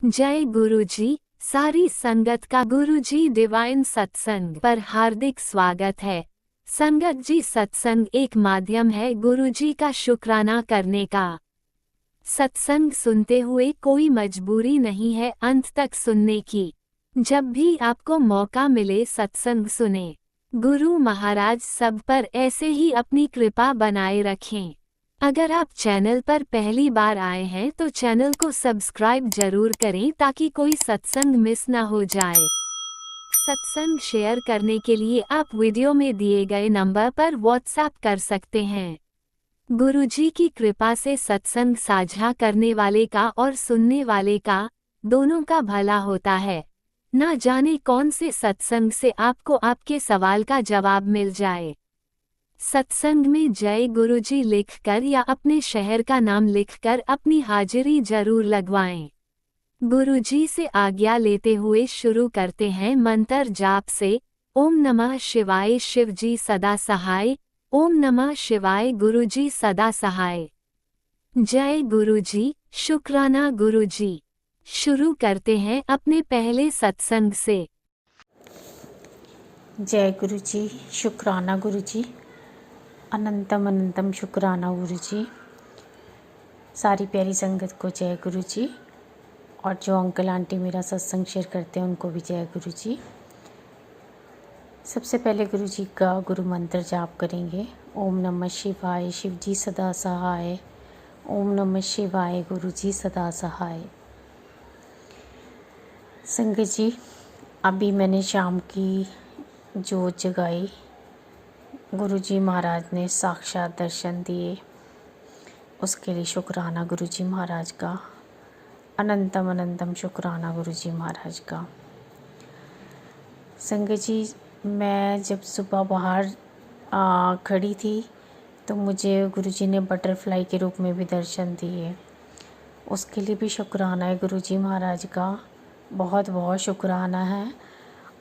जय गुरुजी। सारी संगत का गुरुजी डिवाइन सत्संग पर हार्दिक स्वागत है। संगत जी, सत्संग एक माध्यम है गुरुजी का शुक्राना करने का। सत्संग सुनते हुए कोई मजबूरी नहीं है अंत तक सुनने की। जब भी आपको मौका मिले सत्संग सुने। गुरु महाराज सब पर ऐसे ही अपनी कृपा बनाए रखें। अगर आप चैनल पर पहली बार आए हैं तो चैनल को सब्सक्राइब जरूर करें ताकि कोई सत्संग मिस ना हो जाए। सत्संग शेयर करने के लिए आप वीडियो में दिए गए नंबर पर व्हाट्सएप कर सकते हैं। गुरुजी की कृपा से सत्संग साझा करने वाले का और सुनने वाले का दोनों का भला होता है। ना जाने कौन से सत्संग से आपको आपके सवाल का जवाब मिल जाए। सत्संग में जय गुरुजी लिखकर या अपने शहर का नाम लिखकर अपनी हाजिरी जरूर लगवाएं। गुरुजी से आज्ञा लेते हुए शुरू करते हैं मंत्र जाप से। ओम नमः शिवाय, शिवजी सदा सहाय। ओम नमः शिवाय, गुरुजी सदा सहाय। जय गुरुजी, शुक्राना गुरुजी। शुरू करते हैं अपने पहले सत्संग से। जय गुरुजी, शुक्राना गुरुजी, अनंतम अनंतम शुक्राना गुरुजी। सारी प्यारी संगत को जय गुरुजी, और जो अंकल आंटी मेरा सत्संग शेयर करते हैं उनको भी जय गुरुजी। सबसे पहले गुरुजी का गुरु मंत्र जाप करेंगे। ओम नमः शिवाय, शिवजी सदा सहाय। ओम नमः शिवाय, गुरुजी सदा सहाय। संगत जी, अभी मैंने शाम की जोत जगाई। गुरुजी महाराज ने साक्षात दर्शन दिए, उसके लिए शुक्राना गुरुजी महाराज का। अनंतम अनंतम शुक्राना गुरुजी महाराज का। संगत जी, मैं जब सुबह बाहर खड़ी थी तो मुझे गुरुजी ने बटरफ्लाई के रूप में भी दर्शन दिए, उसके लिए भी शुक्राना है गुरुजी महाराज का। बहुत बहुत शुक्राना है।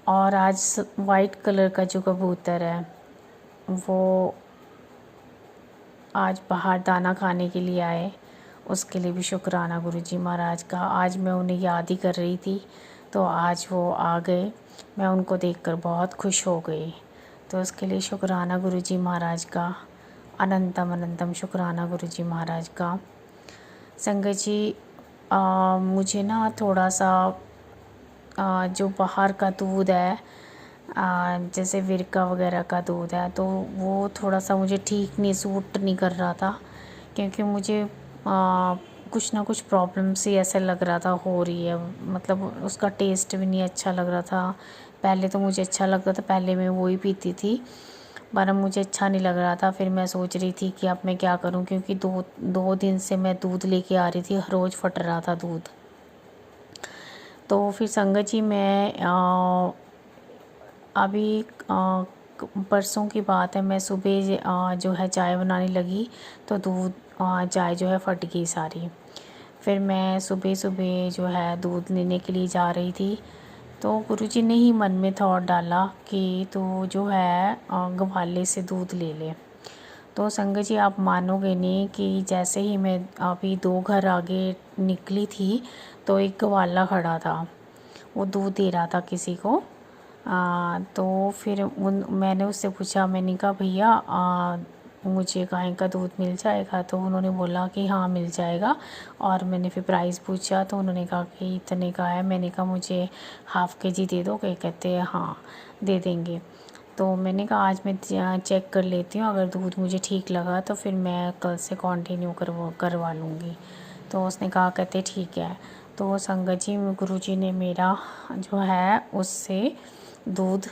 और आज वाइट कलर का जो कबूतर है वो आज बाहर दाना खाने के लिए आए, उसके लिए भी शुक्राना गुरुजी महाराज का। आज मैं उन्हें याद ही कर रही थी तो आज वो आ गए। मैं उनको देखकर बहुत खुश हो गई, तो उसके लिए शुक्राना गुरुजी महाराज का। अनंतम अनंतम शुक्राना गुरुजी महाराज का। संगत जी, मुझे ना थोड़ा सा जो बाहर का दूध है, जैसे विरका वगैरह का दूध है, तो वो थोड़ा सा मुझे ठीक नहीं, सूट नहीं कर रहा था, क्योंकि मुझे कुछ ना कुछ प्रॉब्लम सी ऐसे लग रहा था हो रही है। मतलब उसका टेस्ट भी नहीं अच्छा लग रहा था। पहले तो मुझे अच्छा लगता था, पहले मैं वही पीती थी, पर अब मुझे अच्छा नहीं लग रहा था। फिर मैं सोच रही थी कि अब मैं क्या करूं, क्योंकि दो दिन से मैं दूध लेके आ रही थी, हर रोज़ फट रहा था दूध। तो फिर संगत जी, मैं अभी परसों की बात है, मैं सुबह जो है चाय बनाने लगी तो दूध चाय जो है फट गई सारी। फिर मैं सुबह सुबह जो है दूध लेने के लिए जा रही थी, तो गुरुजी ने ही मन में थॉट डाला कि तू जो है गवाले से दूध ले ले। तो संगत जी, आप मानोगे नहीं कि जैसे ही मैं अभी 2 घर आगे निकली थी तो एक गवाला खड़ा था, वो दूध दे रहा था किसी को। तो फिर मैंने उससे पूछा, मैंने कहा भैया मुझे गाय का दूध मिल जाएगा? तो उन्होंने बोला कि हाँ मिल जाएगा। और मैंने फिर प्राइस पूछा तो उन्होंने कहा कि इतने का है। मैंने कहा मुझे हाफ़ के जी दे दो। कहीं कहते हैं हाँ दे देंगे। तो मैंने कहा आज मैं चेक कर लेती हूँ, अगर दूध मुझे ठीक लगा तो फिर मैं कल से कंटिन्यू करवा लूँगी। तो उसने कहा, कहते ठीक है। तो संगत जी, गुरुजी ने मेरा जो है उससे दूध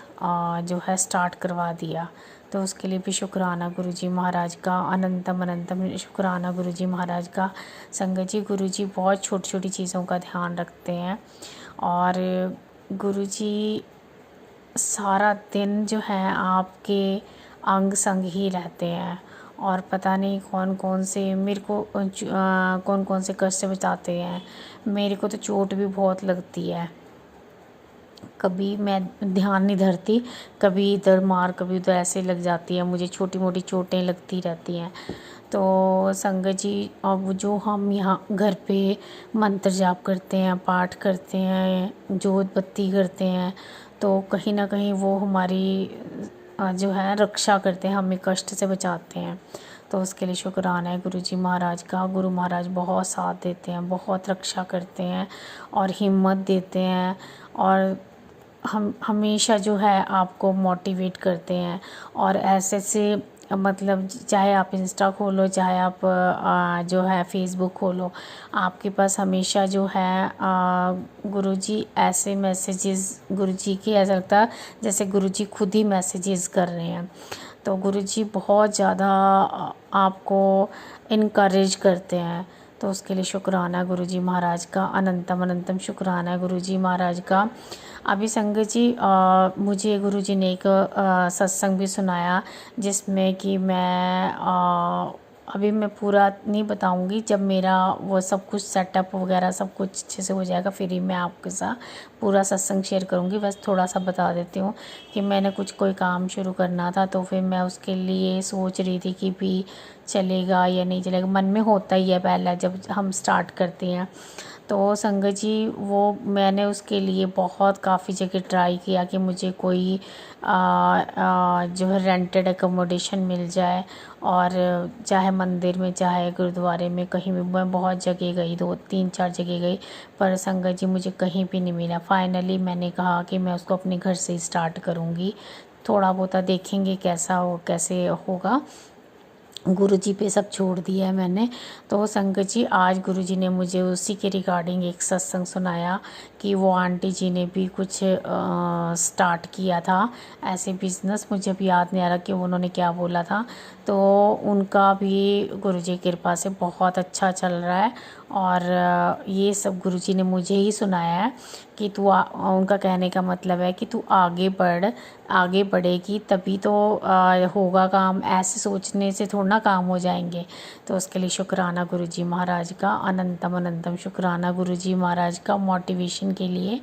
जो है स्टार्ट करवा दिया, तो उसके लिए भी शुक्राना गुरुजी महाराज का। अनंतम अनंतम शुक्राना गुरुजी महाराज का। संगत जी, गुरुजी बहुत छोटी छोटी चीज़ों का ध्यान रखते हैं, और गुरुजी सारा दिन जो है आपके अंग संग ही रहते हैं, और पता नहीं कौन कौन से मेरे को कौन कौन से कष्ट बताते हैं। मेरे को तो चोट भी बहुत लगती है, कभी मैं ध्यान नहीं धरती, कभी इधर मार कभी उधर ऐसे लग जाती है, मुझे छोटी मोटी चोटें लगती रहती हैं। तो संगत जी, अब जो हम यहाँ घर पे मंत्र जाप करते हैं, पाठ करते हैं, जोत बत्ती करते हैं, तो कहीं ना कहीं वो हमारी जो है रक्षा करते हैं, हमें कष्ट से बचाते हैं। तो उसके लिए शुक्राना है गुरु जी महाराज का। गुरु महाराज बहुत साथ देते हैं, बहुत रक्षा करते हैं और हिम्मत देते हैं, और हम हमेशा जो है आपको मोटिवेट करते हैं। और ऐसे से मतलब चाहे आप इंस्टा खोलो, चाहे आप जो है फेसबुक खोलो, आपके पास हमेशा जो है गुरुजी ऐसे मैसेजेस, गुरुजी की ऐसा लगता है जैसे गुरुजी खुद ही मैसेजेस कर रहे हैं। तो गुरुजी बहुत ज़्यादा आपको इनकरेज करते हैं। तो उसके लिए शुक्राना है गुरुजी महाराज का, अनंतम अनंतम शुक्राना है गुरुजी महाराज का। अभी संगत जी, मुझे गुरुजी ने एक सत्संग भी सुनाया, जिसमें कि अभी मैं पूरा नहीं बताऊंगी। जब मेरा वो सब कुछ सेटअप वगैरह सब कुछ अच्छे से हो जाएगा, फिर ही मैं आपके साथ पूरा सत्संग शेयर करूंगी। बस थोड़ा सा बता देती हूँ कि मैंने कोई काम शुरू करना था, तो फिर मैं उसके लिए सोच रही थी कि भी चलेगा या नहीं चलेगा। मन में होता ही है पहले जब हम स्टार्ट करते हैं। तो संगत जी, वो मैंने उसके लिए बहुत काफ़ी जगह ट्राई किया कि मुझे कोई जो है रेंटेड एकोमोडेशन मिल जाए, और चाहे मंदिर में चाहे गुरुद्वारे में कहीं भी। मैं बहुत जगह गई, 2 3 4 जगह गई, पर संगत जी मुझे कहीं भी नहीं मिला। फाइनली मैंने कहा कि मैं उसको अपने घर से स्टार्ट करूँगी, थोड़ा बहुत देखेंगे कैसे होगा। गुरुजी पे सब छोड़ दिया है मैंने। तो संगत जी, आज गुरुजी ने मुझे उसी के रिगार्डिंग एक सत्संग सुनाया कि वो आंटी जी ने भी कुछ स्टार्ट किया था ऐसे बिज़नेस। मुझे अब याद नहीं आ रहा कि उन्होंने क्या बोला था। तो उनका भी गुरुजी की कृपा से बहुत अच्छा चल रहा है। और ये सब गुरुजी ने मुझे ही सुनाया है कि उनका कहने का मतलब है कि तू आगे बढ़ेगी तभी तो होगा काम। ऐसे सोचने से थोड़ा ना काम हो जाएंगे। तो उसके लिए शुक्राना गुरुजी महाराज का, अनंतम अनंतम शुक्राना गुरुजी महाराज का मोटिवेशन के लिए।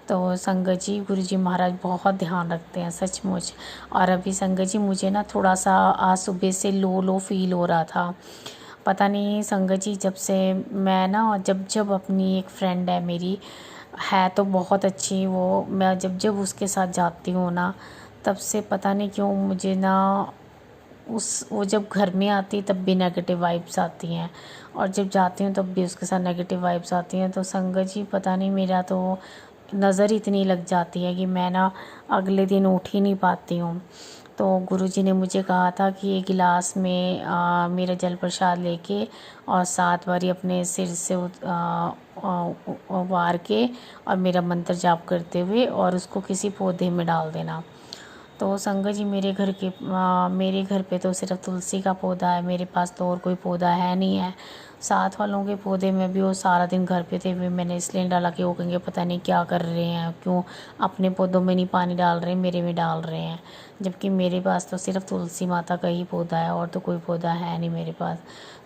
तो संगत जी, गुरुजी महाराज बहुत ध्यान रखते हैं सचमुच। और अभी संगत जी, मुझे ना थोड़ा सा आज सुबह से लो फील हो रहा था, पता नहीं संगत जी। जब से मैं ना जब अपनी एक फ्रेंड है मेरी, है तो बहुत अच्छी वो, मैं जब उसके साथ जाती हूँ ना, तब से पता नहीं क्यों मुझे ना वो जब घर में आती तब भी नेगेटिव वाइब्स आती हैं, और जब जाती हूँ तब भी उसके साथ नेगेटिव वाइब्स आती हैं। तो संगत जी, पता नहीं, मेरा तो नज़र इतनी लग जाती है कि मैं ना अगले दिन उठ ही नहीं पाती हूँ। तो गुरुजी ने मुझे कहा था कि एक गिलास में मेरा जल प्रसाद लेके और 7 बारी अपने सिर से वार के और मेरा मंत्र जाप करते हुए और उसको किसी पौधे में डाल देना। तो संगत जी, मेरे घर पे तो सिर्फ तुलसी का पौधा है, मेरे पास तो और कोई पौधा है नहीं है। साथ वालों के पौधे में भी वो सारा दिन घर पे थे, भी मैंने इसलिए डाला कि वो कहेंगे पता नहीं क्या कर रहे हैं, क्यों अपने पौधों में नहीं पानी डाल रहे, मेरे में डाल रहे हैं। जबकि मेरे पास तो सिर्फ तुलसी माता का ही पौधा है, और तो कोई पौधा है नहीं मेरे पास।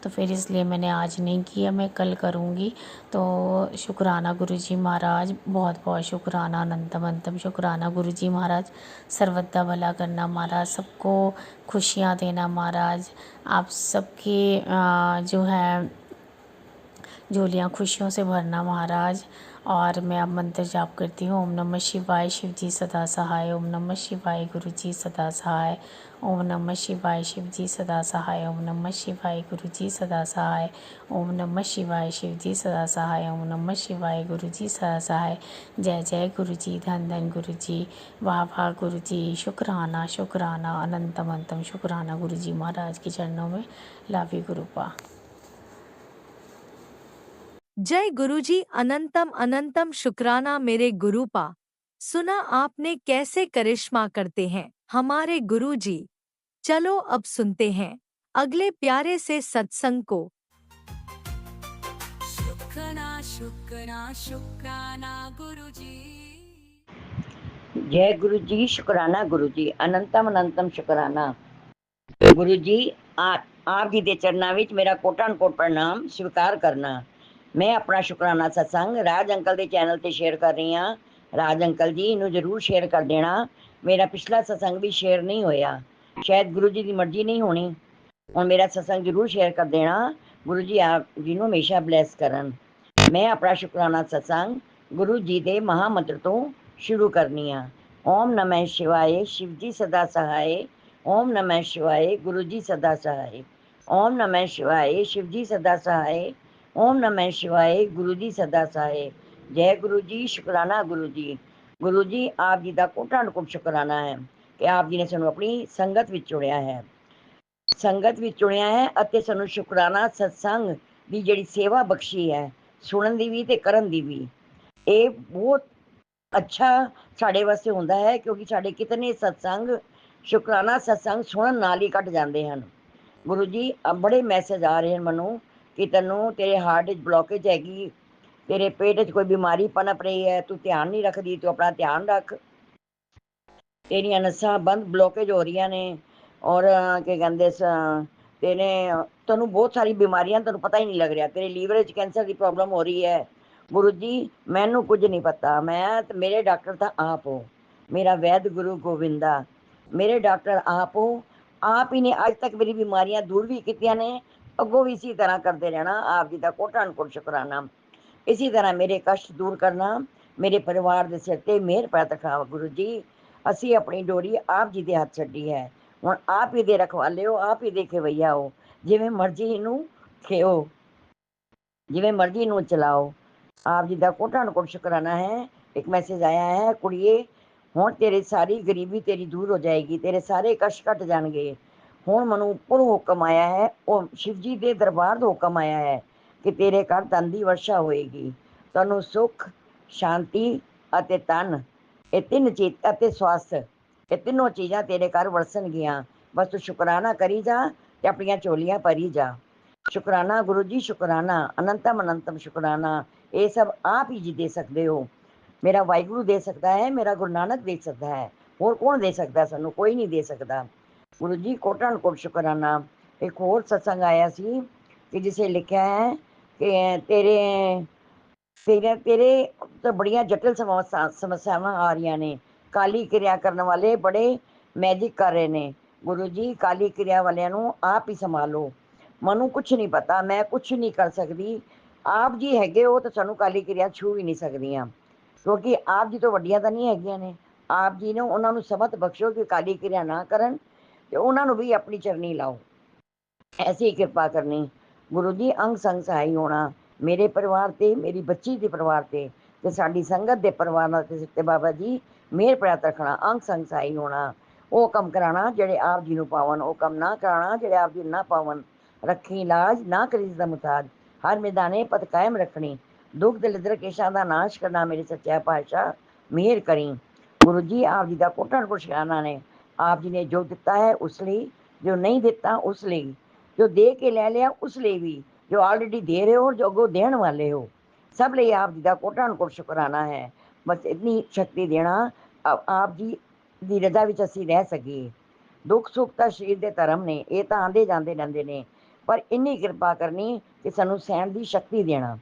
तो फिर इसलिए मैंने आज नहीं किया, मैं कल करूँगी। तो शुक्राना गुरुजी महाराज, बहुत बहुत शुक्राना, अनंतम अनंतम शुक्राना गुरुजी महाराज। सर्वदा भला करना महाराज, सबको खुशियाँ देना महाराज, आप सबकी जो है झोलियाँ खुशियों से भरना महाराज। और मैं अब मंत्र जाप करती हूँ। ओम नमः शिवाय, शिव जी सदा सहाय। ओम नमः शिवाय, गुरु जी सदा सहाय। ओम नमः शिवाय, शिव जी सदा सहाय। ओम नमः शिवाय, गुरु जी सदा सहाय। ओम नमः शिवाय, शिव जी सदा सहाय। ओम नमः शिवाय, गुरु जी सदा सहाय। जय जय गुरु जी, धन धन गुरु जी, वाह वाह गुरु जी, शुक्राना शुक्राना, अनंतम अनंतम शुक्राना गुरु जी महाराज के चरणों में। Love you गुरुपा। जय गुरुजी, अनंतम अनंतम शुक्राना मेरे गुरुपा। सुना आपने कैसे करिश्मा करते हैं हमारे गुरुजी। चलो अब सुनते हैं अगले प्यारे से सत्संग को। शुक्राना शुक्राना शुक्राना गुरुजी। जय गुरु जी, शुक्राना गुरु जी, अनंतम अनंतम शुक्राना गुरु जी। आप जी के चरणों में मेरा कोटान कोट प्रणाम स्वीकार करना। मैं अपना शुक्राना सत्संग राज अंकल के चैनल पर शेयर कर रही हाँ। राज अंकल जी, इनू जरूर शेयर कर देना। मेरा पिछला सत्संग भी शेयर नहीं होया, शायद गुरु जी की मर्जी नहीं होनी। ਹੁਣ ਮੇਰਾ ਸਤਸੰਗ ਜ਼ਰੂਰ ਸ਼ੇਅਰ ਕਰ ਦੇਣਾ। ਗੁਰੂ ਜੀ ਆਪ ਜੀ ਨੂੰ ਹਮੇਸ਼ਾ ਬਲੈਸ ਕਰਨ। ਮੈਂ ਆਪਣਾ ਸ਼ੁਕਰਾਨਾ ਸਤਸੰਗ ਗੁਰੂ ਜੀ ਦੇ ਮਹਾਮੰਤਰ ਤੋਂ ਸ਼ੁਰੂ ਕਰਨੀ ਆ। ਓਮ ਨਮः शिवाय शिव जी सदा सहाय। ओम नमः शिवाय गुरु जी सदा सहाय। ओम नमः शिवाय शिव जी सदा सहाय। ओम नमः शिवाय गुरु जी सदा सहाय। जय गुरु जी। शुकराना गुरु जी। गुरु जी आप जी का कोटान कोट शुकराना है कि आप जी ने सानू अपनी संगत विच चुनिया है। संगत विच चुनिया है ਅਤੇ ਸਾਨੂੰ ਸ਼ੁਕਰਾਨਾ सत्संग ਦੀ ਜਿਹੜੀ ਸੇਵਾ ਬਖਸ਼ੀ ਹੈ, ਸੁਣਨ ਦੀ ਵੀ ਤੇ ਕਰਨ ਦੀ ਵੀ। ਇਹ ਬਹੁਤ ਅੱਛਾ ਸਾਡੇ ਵਾਸਤੇ ਹੁੰਦਾ ਹੈ, ਕਿਉਂਕਿ ਸਾਡੇ ਕਿਤਨੇ ਸਤਸੰਗ ਸ਼ੁਕਰਾਨਾ ਸਤਸੰਗ ਸੁਣਨ ਨਾਲ ਹੀ ਕੱਟ ਜਾਂਦੇ ਹਨ। ਗੁਰੂ ਜੀ ਬੜੇ ਮੈਸੇਜ ਆ ਰਹੇ ਹਨ ਮੈਨੂੰ ਕਿ ਤੈਨੂੰ ਤੇਰੇ ਹਾਰਟ 'ਚ ਬਲੋਕੇਜ ਹੈਗੀ, ਤੇਰੇ ਪੇਟ 'ਚ ਕੋਈ ਬਿਮਾਰੀ ਪਨਪ ਰਹੀ ਹੈ, ਤੂੰ ਧਿਆਨ ਨਹੀਂ ਰੱਖਦੀ, ਤੂੰ ਆਪਣਾ ਧਿਆਨ ਰੱਖ, ਤੇਰੀਆਂ ਨਸਾਂ ਬੰਦ ਬਲੋਕੇਜ ਹੋ ਰਹੀਆਂ ਨੇ। ਔਰ ਕੀ ਕਹਿੰਦੇ ਤੇਰੇ ਤੈਨੂੰ ਬਹੁਤ ਸਾਰੀ ਬਿਮਾਰੀਆਂ ਤੈਨੂੰ ਪਤਾ ਹੀ ਨਹੀਂ ਲੱਗ ਰਿਹਾ, ਤੇਰੇ ਲੀਵਰ 'ਚ ਕੈਂਸਰ ਦੀ ਪ੍ਰੋਬਲਮ ਹੋ ਰਹੀ ਹੈ। गुरु जी मैनू कुछ नहीं पता, मैं मेरे डॉक्टर तो आप हो, मेरा वैद गुरु गोविंदा, मेरे डॉक्टर आप हो। आप ही ने अज तक मेरी बीमारियां दूर भी कीतियां ने, अगों भी इसी तरह करते रहना। आप जी का कोटान कोट शुकराना। इसी तरह मेरे कष्ट दूर करना, मेरे परिवार के सिर ते मेहर पै दिखाओ। गुरु जी असी अपनी डोरी आप जी के हथ छड्डी है, हुण आप ही दे रखवाले हो, आप ही दे खवैया हो। जिवें मर्जी इनू खेओ, जिवें मर्जी इनू चलाओ। आप जी का कोटान कोट शुकराना है। एक मैसेज आया है, कुड़िए हुण तेरी सारी गरीबी तेरी दूर हो जाएगी, तेरे सारे कष्ट कट जाएंगे। हुण मैनूं उपरों हुक्म आया है, वो शिव जी के दरबार तो हुक्म आया है कि तेरे घर धन की वर्षा होएगी, तैनूं सुख शांति अते धन, ये तीन चीज अते स्वास्थ्य, ये तीनों चीज़ां तेरे घर वरसणगियां। बस तू शुकराना करी जा ते अपनियां झोलियां भरी जा। शुकराना गुरु जी, शुकराना अनंतम अनंतम शुकराना। ये सब आप ही जी दे सकते हो। मेरा वाहिगुरु दे सकता है, मेरा गुरु नानक दे सकता है, और कौन दे सकता है? सानू कोई नहीं दे सकता। गुरु जी कोटान कोट शुकराना। एक होर सत्संग आया सी कि जिसे लिखा है कि तेरे तेरे तेरे तो बड़ियां जटिल समस्यावां आ रही ने, काली क्रिया करने वाले बड़े मैजिक कर रहे ने। गुरु जी काली क्रिया वालियां नू आप ही संभालो, मनु कुछ नहीं पता, मैं कुछ नहीं कर सकती। आप जी हैगे हो तो सानू काली क्रिया छू ही नहीं सकदियां, क्योंकि आप जी तो वड्डियां तो नहीं हैगियां ने। आप जी ने उन्हां नू समत बख्शो कि काली क्रिया ना करन ते उन्हां नू भी अपनी चरनी लाओ, ऐसी कृपा करनी। गुरु जी अंग संग सहाई होना मेरे परिवार ते, मेरी बच्ची के परिवार ते साडी संगत के परिवार ते बाबा जी मेहर प्राप्त रखना। अंग संग सहाई होना, वो कम कराना जेड़े आप जी नू पावन, वो कम ना कराना जेड़े आप जी ना पावन। रखी लाज ना करी जिसदा मुताज, हर मैदाने पत कायम रखनी। दुख दलिद्र केशां दा नाश करना मेरे सच्चा पातशाह मेहर करी। गुरु जी आप जी का कोटान कोट शुकराना ने। आप जी ने जो दिता है उस लिए, जो नहीं दिता उस लिए, जो दे के ले लिया उस लिए भी, जो ऑलरेडी दे रहे हो, जो अगों देण वाले हो, सब लिए आप जी का कोटान कोट शुकराना है। बस इतनी शक्ति देना आप जी की रजा विच असीं रह सकीए। दुख सुख तो शरीर के धर्म ने, ये तो आंदे जांदे रहिंदे ने, पर इन्नी कृपा करनी कि सानू सहन की शक्ति देना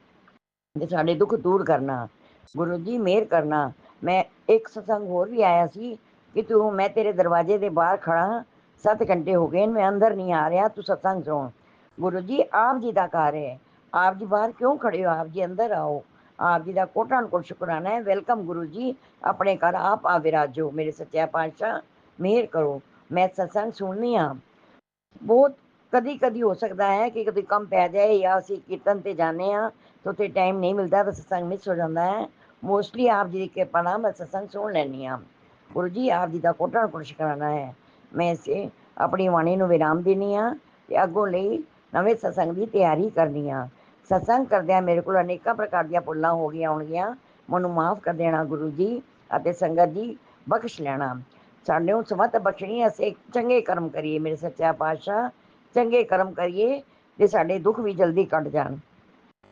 ते साडे दुख दूर करना। गुरु जी मेहर करना। मैं एक सत्संग होर भी आया सी कि तू, मैं तेरे दरवाजे के बाहर खड़ा 7 घंटे हो गए, मैं अंदर नहीं आ रहा, तू सत्संग सुन। गुरु जी आप जी का घर है, आप जी बाहर क्यों खड़े हो? आप जी अंदर आओ। आप जी का कोटान कोट शुकराना है। वेलकम गुरु जी, अपने घर आप आ विराजो। मेरे सच्चा पातशाह मेहर करो। मैं सत्संग सुननी हाँ, बहुत कदी कदी हो सकता है कि कभी कम पै जाए या असी कीर्तन ते जाने तो उत्थे टाइम नहीं मिलता, तो सत्संग मिस हो जाता है। मोस्टली आप जी की कृपा नाल मैं सत्संग सुन लैनी हाँ। गुरु जी आप जी का कोटान कोट शुकराना है। मैं इसे अपनी वाणी नूं विराम देनी हाँ ते अगों लई नवें सत्संग की तैयारी करनी हाँ। सत्संग करदिआं मेरे कोल अनेकां प्रकार दीआं भुल्लां हो गईआं होणगीआं, मैनूं माफ़ कर देना गुरु जी, अते संगत जी बख्श लैना। सानूं समत बख्शणी, असीं चंगे कर्म करिए मेरे सच्चा पातशाह, चंगे कर्म करिए ते साडे दुख भी जल्दी कट जाण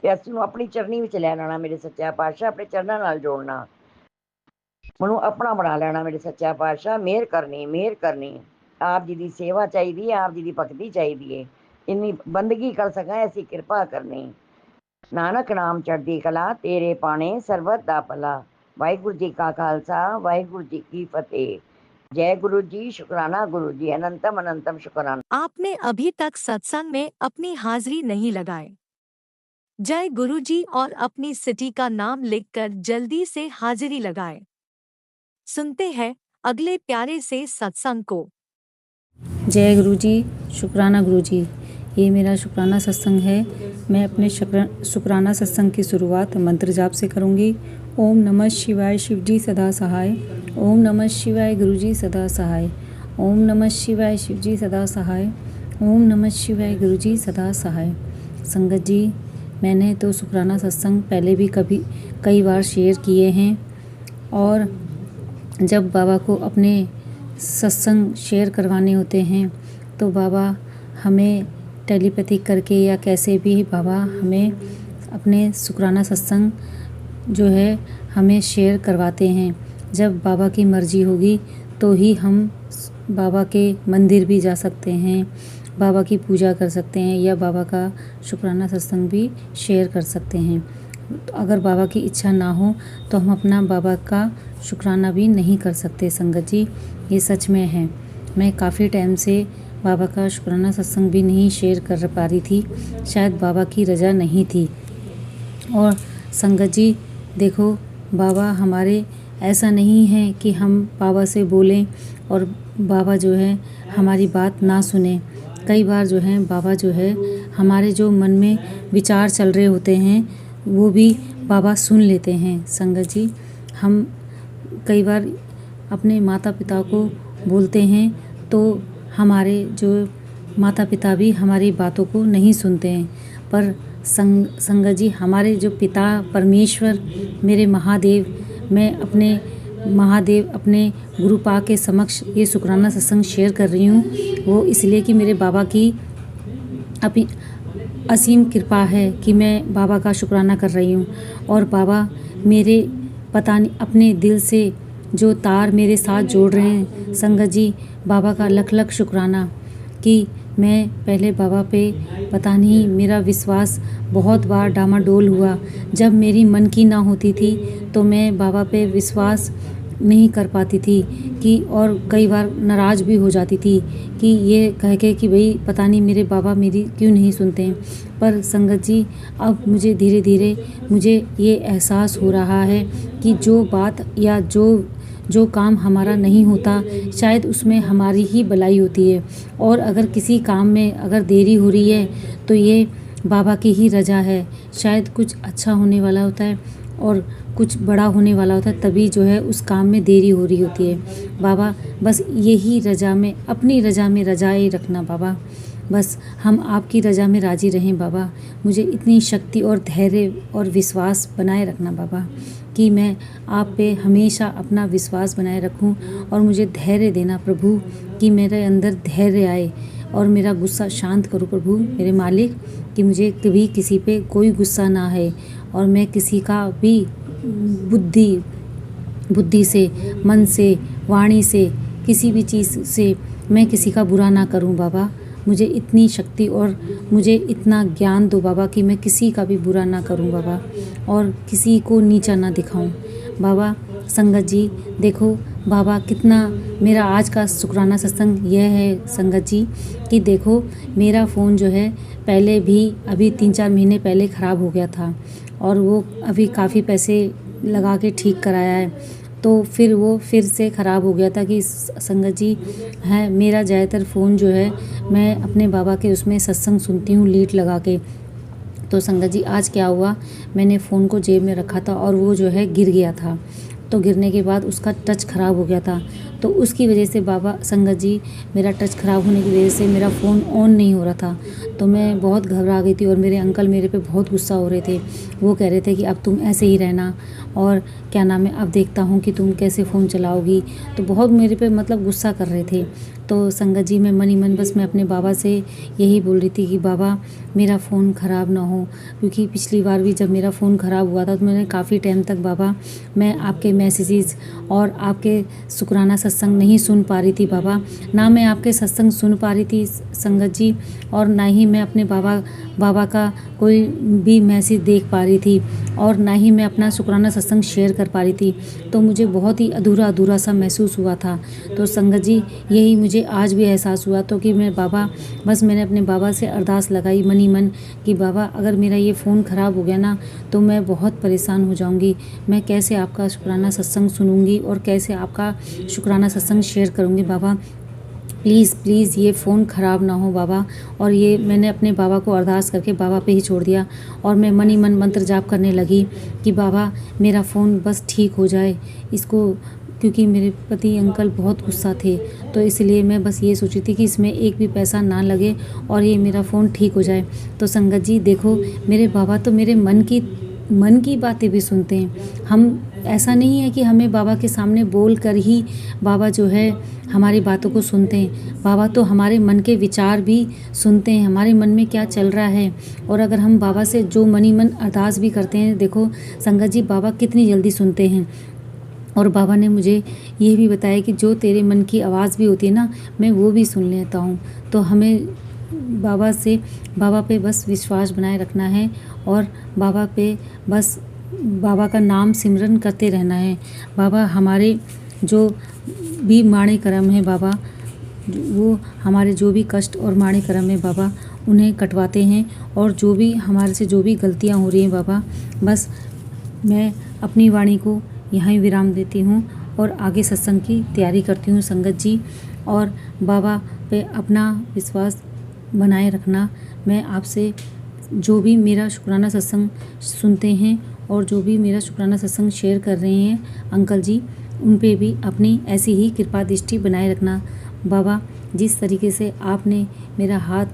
ते असीं अपनी चरनी विच लै लैणा मेरे सच्चा पातशाह, अपने चरनां नाल जोड़ना, मैनूं अपना बना लेना मेरे सच्चा पातशाह। मेहर करनी, मेहर करनी। आप जी की सेवा चाहिए, आप जी की भगती चाहिए, इन्नी बंदगी कर सकां ऐसी कृपा करनी। नानक नाम चढ़दी कला, तेरे पाने सरबत दा भला। वाहिगुरू जी का खालसा, वाहिगुरू जी की फतेह। जय गुरु जी, शुक्राना गुरु जी, अनंतम अनंतम शुक्राना। आपने अभी तक सत्संग में अपनी हाजिरी नहीं लगाए। जय गुरुजी और अपनी सिटी का नाम लिखकर जल्दी से हाजिरी लगाए। सुनते हैं अगले प्यारे से सत्संग को। जय गुरु जी, शुक्राना गुरु जी। ये मेरा शुक्राना सत्संग है। मैं अपने शुक्राना सत्संग की शुरुआत मंत्र जाप से करूँगी। ओम नमः शिवाय शिव जी सदा सहाय। ओम नमः शिवाय गुरु जी सदा सहाय। ओम नमः शिवाय शिव जी सदा सहाय। ओम नमः शिवाय गुरु जी सदा सहाय। संगत जी, मैंने तो शुक्राना सत्संग पहले भी कई बार शेयर किए हैं, और जब बाबा को अपने सत्संग शेयर करवाने होते हैं तो बाबा हमें टेलीपैथी करके या कैसे भी बाबा हमें अपने शुक्राना सत्संग जो है हमें शेयर करवाते हैं। जब बाबा की मर्ज़ी होगी तो ही हम बाबा के मंदिर भी जा सकते हैं, बाबा की पूजा कर सकते हैं, या बाबा का शुक्राना सत्संग भी शेयर कर सकते हैं। तो अगर बाबा की इच्छा ना हो तो हम अपना बाबा का शुक्राना भी नहीं कर सकते। संगत जी, ये सच में है। मैं काफ़ी टाइम से बाबा का शुक्राना सत्संग भी नहीं शेयर कर पा रही थी, शायद बाबा की रज़ा नहीं थी। और संगत जी देखो, बाबा हमारे ऐसा नहीं है कि हम बाबा से बोलें और बाबा जो है हमारी बात ना सुने। कई बार जो है बाबा जो है हमारे जो मन में विचार चल रहे होते हैं वो भी बाबा सुन लेते हैं। संगत जी, हम कई बार अपने माता पिता को बोलते हैं तो हमारे जो माता पिता भी हमारी बातों को नहीं सुनते हैं, पर संगत जी हमारे जो पिता परमेश्वर मेरे महादेव, मैं अपने गुरु पाक के समक्ष ये शुक्राना सत्संग शेयर कर रही हूँ। वो इसलिए कि मेरे बाबा की अपनी असीम कृपा है कि मैं बाबा का शुक्राना कर रही हूँ। और बाबा मेरे पता नहीं अपने दिल से जो तार मेरे साथ जोड़ रहे हैं। संगत जी, बाबा का लख लख शुक्राना कि मैं पहले बाबा पे पता नहीं मेरा विश्वास बहुत बार डामाडोल हुआ। जब मेरी मन की ना होती थी तो मैं बाबा पे विश्वास नहीं कर पाती थी कि, और कई बार नाराज़ भी हो जाती थी कि ये कह के कि भाई पता नहीं मेरे बाबा मेरी क्यों नहीं सुनते हैं। पर संगत जी, अब मुझे धीरे धीरे मुझे ये एहसास हो रहा है कि जो बात या जो काम हमारा नहीं होता शायद उसमें हमारी ही भलाई होती है, और अगर किसी काम में अगर देरी हो रही है तो ये बाबा की ही रज़ा है। शायद कुछ अच्छा होने वाला होता है और कुछ बड़ा होने वाला होता है, तभी जो है उस काम में देरी हो रही होती है। बाबा बस यही रज़ा में, अपनी रज़ा में रज़ाए रखना बाबा, बस हम आपकी रज़ा में राज़ी रहें बाबा। मुझे इतनी शक्ति और धैर्य और विश्वास बनाए रखना बाबा कि मैं आप पे हमेशा अपना विश्वास बनाए रखूं, और मुझे धैर्य देना प्रभु कि मेरे अंदर धैर्य आए और मेरा गुस्सा शांत करो प्रभु मेरे मालिक, कि मुझे कभी किसी पे कोई गुस्सा ना है, और मैं किसी का भी बुद्धि से, मन से, वाणी से, किसी भी चीज़ से मैं किसी का बुरा ना करूं बाबा। मुझे इतनी शक्ति और मुझे इतना ज्ञान दो बाबा कि मैं किसी का भी बुरा ना करूं बाबा, और किसी को नीचा ना दिखाऊं बाबा। संगत जी देखो बाबा, कितना मेरा आज का शुक्राना सत्संग यह है संगत जी कि देखो मेरा फ़ोन जो है पहले भी अभी 3-4 महीने पहले ख़राब हो गया था, और वो अभी काफ़ी पैसे लगा के ठीक कराया है, तो फिर वो फिर से ख़राब हो गया था कि संगत जी है मेरा ज़्यादातर फ़ोन जो है मैं अपने बाबा के उसमें सत्संग सुनती हूँ लीड लगा के। तो संगत जी आज क्या हुआ, मैंने फ़ोन को जेब में रखा था और वो जो है गिर गया था, तो गिरने के बाद उसका टच ख़राब हो गया था, तो उसकी वजह से बाबा संगत जी मेरा टच ख़राब होने की वजह से मेरा फ़ोन ऑन नहीं हो रहा था। तो मैं बहुत घबरा गई थी और मेरे अंकल मेरे पे बहुत गुस्सा हो रहे थे। वो कह रहे थे कि अब तुम ऐसे ही रहना, और क्या नाम है, अब देखता हूँ कि तुम कैसे फ़ोन चलाओगी। तो बहुत मेरे पे मतलब गुस्सा कर रहे थे। तो संगत जी मैं मन ही मन बस मैं अपने बाबा से यही बोल रही थी कि बाबा मेरा फ़ोन ख़राब ना हो, क्योंकि पिछली बार भी जब मेरा फ़ोन ख़राब हुआ था तो मैंने काफ़ी टाइम तक बाबा मैं आपके मैसेजेस और आपके शुक्राना सत्संग नहीं सुन पा रही थी बाबा। ना मैं आपके सत्संग सुन पा रही थी संगत जी, और ना ही मैं अपने बाबा का कोई भी मैसेज देख पा रही थी, और ना ही मैं अपना शुक्राना सत्संग शेयर कर पा रही थी। तो मुझे बहुत ही अधूरा अधूरा सा महसूस हुआ था। तो संगत जी, यही मुझे आज भी एहसास हुआ तो कि मैंने अपने बाबा से अरदास लगाई मनी मन कि बाबा, अगर मेरा ये फ़ोन ख़राब हो गया ना तो मैं बहुत परेशान हो जाऊंगी। मैं कैसे आपका शुक्राना सत्संग सुनूंगी और कैसे आपका शुक्राना सत्संग शेयर करूंगी बाबा। प्लीज़ ये फ़ोन ख़राब ना हो बाबा। और ये मैंने अपने बाबा को अरदास करके बाबा पे ही छोड़ दिया, और मैं मनी मन मंत्र जाप करने लगी कि बाबा मेरा फ़ोन बस ठीक हो जाए इसको, क्योंकि मेरे पति अंकल बहुत गुस्सा थे, तो इसलिए मैं बस ये सोची थी कि इसमें एक भी पैसा ना लगे और ये मेरा फ़ोन ठीक हो जाए। तो संगत जी देखो, मेरे बाबा तो मेरे मन की बातें भी सुनते हैं। हम ऐसा नहीं है कि हमें बाबा के सामने बोल कर ही बाबा जो है हमारी बातों को सुनते हैं। बाबा तो हमारे मन के विचार भी सुनते हैं, हमारे मन में क्या चल रहा है। और अगर हम बाबा से जो मनी मन अरदास भी करते हैं, देखो संगत जी, बाबा कितनी जल्दी सुनते हैं। और बाबा ने मुझे ये भी बताया कि जो तेरे मन की आवाज़ भी होती है ना, मैं वो भी सुन लेता हूँ। तो हमें बाबा पे बस विश्वास बनाए रखना है, और बाबा का नाम सिमरन करते रहना है। बाबा हमारे जो भी माड़े कर्म है बाबा, वो हमारे जो भी कष्ट और माड़े कर्म है बाबा, उन्हें कटवाते हैं। और जो भी हमारे से जो भी गलतियाँ हो रही हैं बाबा, बस मैं अपनी वाणी को यहाँ विराम देती हूँ और आगे सत्संग की तैयारी करती हूँ संगत जी। और बाबा पे अपना विश्वास बनाए रखना। मैं आपसे जो भी मेरा शुक्राना सत्संग सुनते हैं और जो भी मेरा शुक्राना सत्संग शेयर कर रहे हैं अंकल जी, उन पे भी अपनी ऐसी ही कृपा दृष्टि बनाए रखना बाबा। जिस तरीके से आपने मेरा हाथ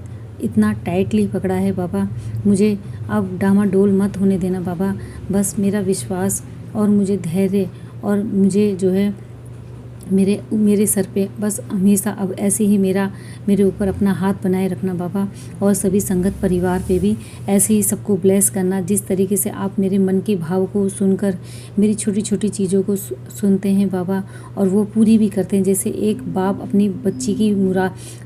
इतना टाइटली पकड़ा है बाबा, मुझे अब डामाडोल मत होने देना बाबा। बस मेरा विश्वास और मुझे धैर्य और मुझे जो है मेरे सर पे बस हमेशा अब ऐसे ही मेरे ऊपर अपना हाथ बनाए रखना बाबा। और सभी संगत परिवार पे भी ऐसे ही सबको ब्लेस करना। जिस तरीके से आप मेरे मन के भाव को सुनकर मेरी छोटी छोटी चीज़ों को सुनते हैं बाबा, और वो पूरी भी करते हैं। जैसे एक बाप अपनी बच्ची की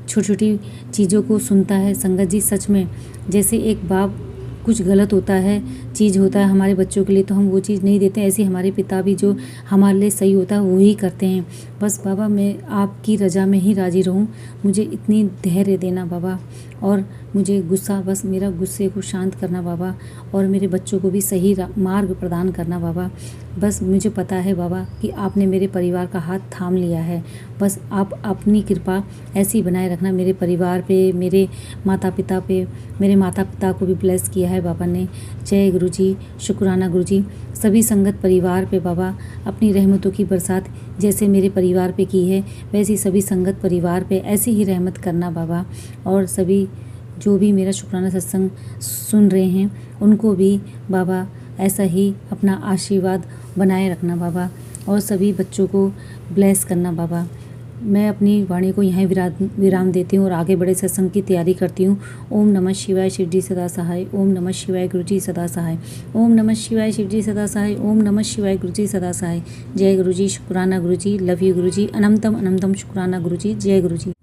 छोटी छोटी चीज़ों को सुनता है संगत जी, सच में जैसे एक बाप कुछ गलत होता है, चीज़ होता है हमारे बच्चों के लिए तो हम वो चीज़ नहीं देते, ऐसे हमारे पिता भी जो हमारे लिए सही होता है वो ही करते हैं। बस बाबा मैं आपकी रज़ा में ही राज़ी रहूं, मुझे इतनी धैर्य देना बाबा। और मुझे बस मेरा गुस्से को शांत करना बाबा, और मेरे बच्चों को भी सही मार्ग प्रदान करना बाबा। बस मुझे पता है बाबा कि आपने मेरे परिवार का हाथ थाम लिया है। बस आप अपनी कृपा ऐसी बनाए रखना मेरे परिवार पे, मेरे माता पिता पे। मेरे माता पिता को भी ब्लेस किया है बाबा ने। जय गुरु जी, शुक्राना गुरु जी। सभी संगत परिवार पे बाबा अपनी रहमतों की बरसात जैसे मेरे परिवार पे की है, वैसी सभी संगत परिवार पे ऐसी ही रहमत करना बाबा। और सभी जो भी मेरा शुक्राना सत्संग सुन रहे हैं उनको भी बाबा ऐसा ही अपना आशीर्वाद बनाए रखना बाबा, और सभी बच्चों को ब्लेस करना बाबा। मैं अपनी वाणी को यहाँ विराम देती हूँ और आगे बड़े सत्संग की तैयारी करती हूँ। ओम नमः शिवाय, शिव जी सदा सहाय। ओम नमः शिवाय, गुरु जी सदा सहाय। ओम नमः शिवाय, शिव जी सदा सहाय। ओम नमः शिवाय, गुरु जी सदा सहाय। जय गुरु जी, शुक्राना गुरु जी, लव यू गुरु जी, अनंतम शुक्राना गुरु जी। जय गुरु जी।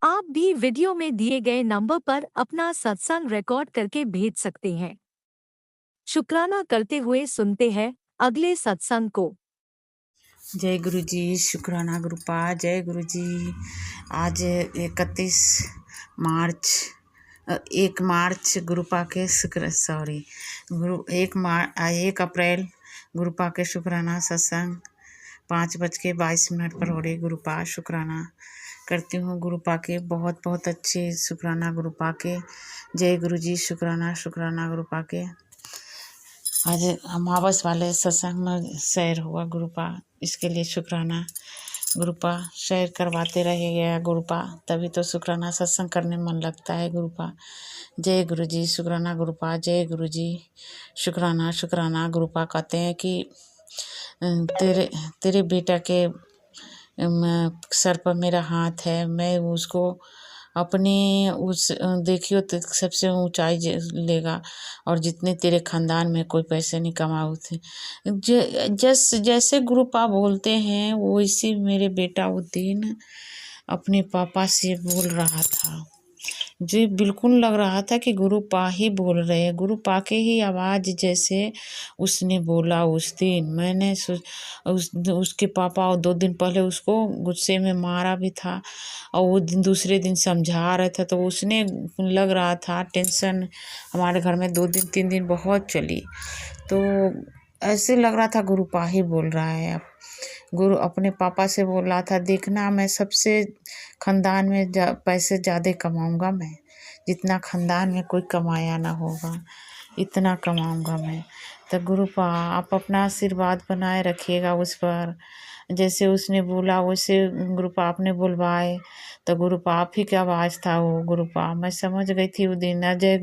आप भी वीडियो में दिए गए नंबर पर अपना सत्संग रिकॉर्ड करके भेज सकते हैं। शुक्राना करते हुए सुनते हैं अगले सत्संग को। जय गुरु जी, शुक्राना गुरुपा। जय गुरु जी। आज 1 मार्च गुरुपा के 1 अप्रैल गुरुपा के शुक्राना सत्संग 5:22 पर हो रही। गुरुपा शुक्राना करती हूँ गुरुपा के, बहुत बहुत अच्छे शुक्राना गुरुपा के। जय गुरु जी, शुक्राना गुरुपा के। आज अमावस वाले सत्संग में शेयर हुआ गुरुपा, इसके लिए शुक्राना गुरुपा। शेयर करवाते रहेगा गुरुपा, तभी तो शुक्राना सत्संग करने मन लगता है गुरुपा। जय गुरु जी, शुक्राना गुरुपा। जय गुरु जी, शुक्राना गुरुपा। कहते हैं कि तेरे बेटा के सर पर मेरा हाथ है, मैं उसको अपने उस देखियो तो सबसे ऊंचाई लेगा, और जितने तेरे खानदान में कोई पैसे नहीं कमाए थे। जैसे गुरु पाप बोलते हैं वैसे मेरे बेटा उद्दीन अपने पापा से बोल रहा था। जो बिल्कुल लग रहा था कि गुरु पा ही बोल रहे हैं, गुरु पा के ही आवाज़ जैसे उसने बोला। उस दिन मैंने उसके पापा और 2 दिन पहले उसको गुस्से में मारा भी था, और वो दूसरे दिन समझा रहे थे, तो उसने लग रहा था टेंशन हमारे घर में 2 दिन 3 दिन बहुत चली। तो ऐसे लग रहा था गुरु पा ही बोल रहा है। अब गुरु अपने पापा से बोल रहा था, देखना मैं सबसे खानदान में पैसे ज़्यादा कमाऊंगा, मैं जितना खानदान में कोई कमाया ना होगा इतना कमाऊंगा मैं। तो गुरु पा आप अपना आशीर्वाद बनाए रखिएगा उस पर। जैसे उसने बोला वैसे गुरु पा आपने बुलवाए, तो गुरु पा आप ही की आवाज़ था वो। गुरु पा मैं समझ गई थी उस दिन। जय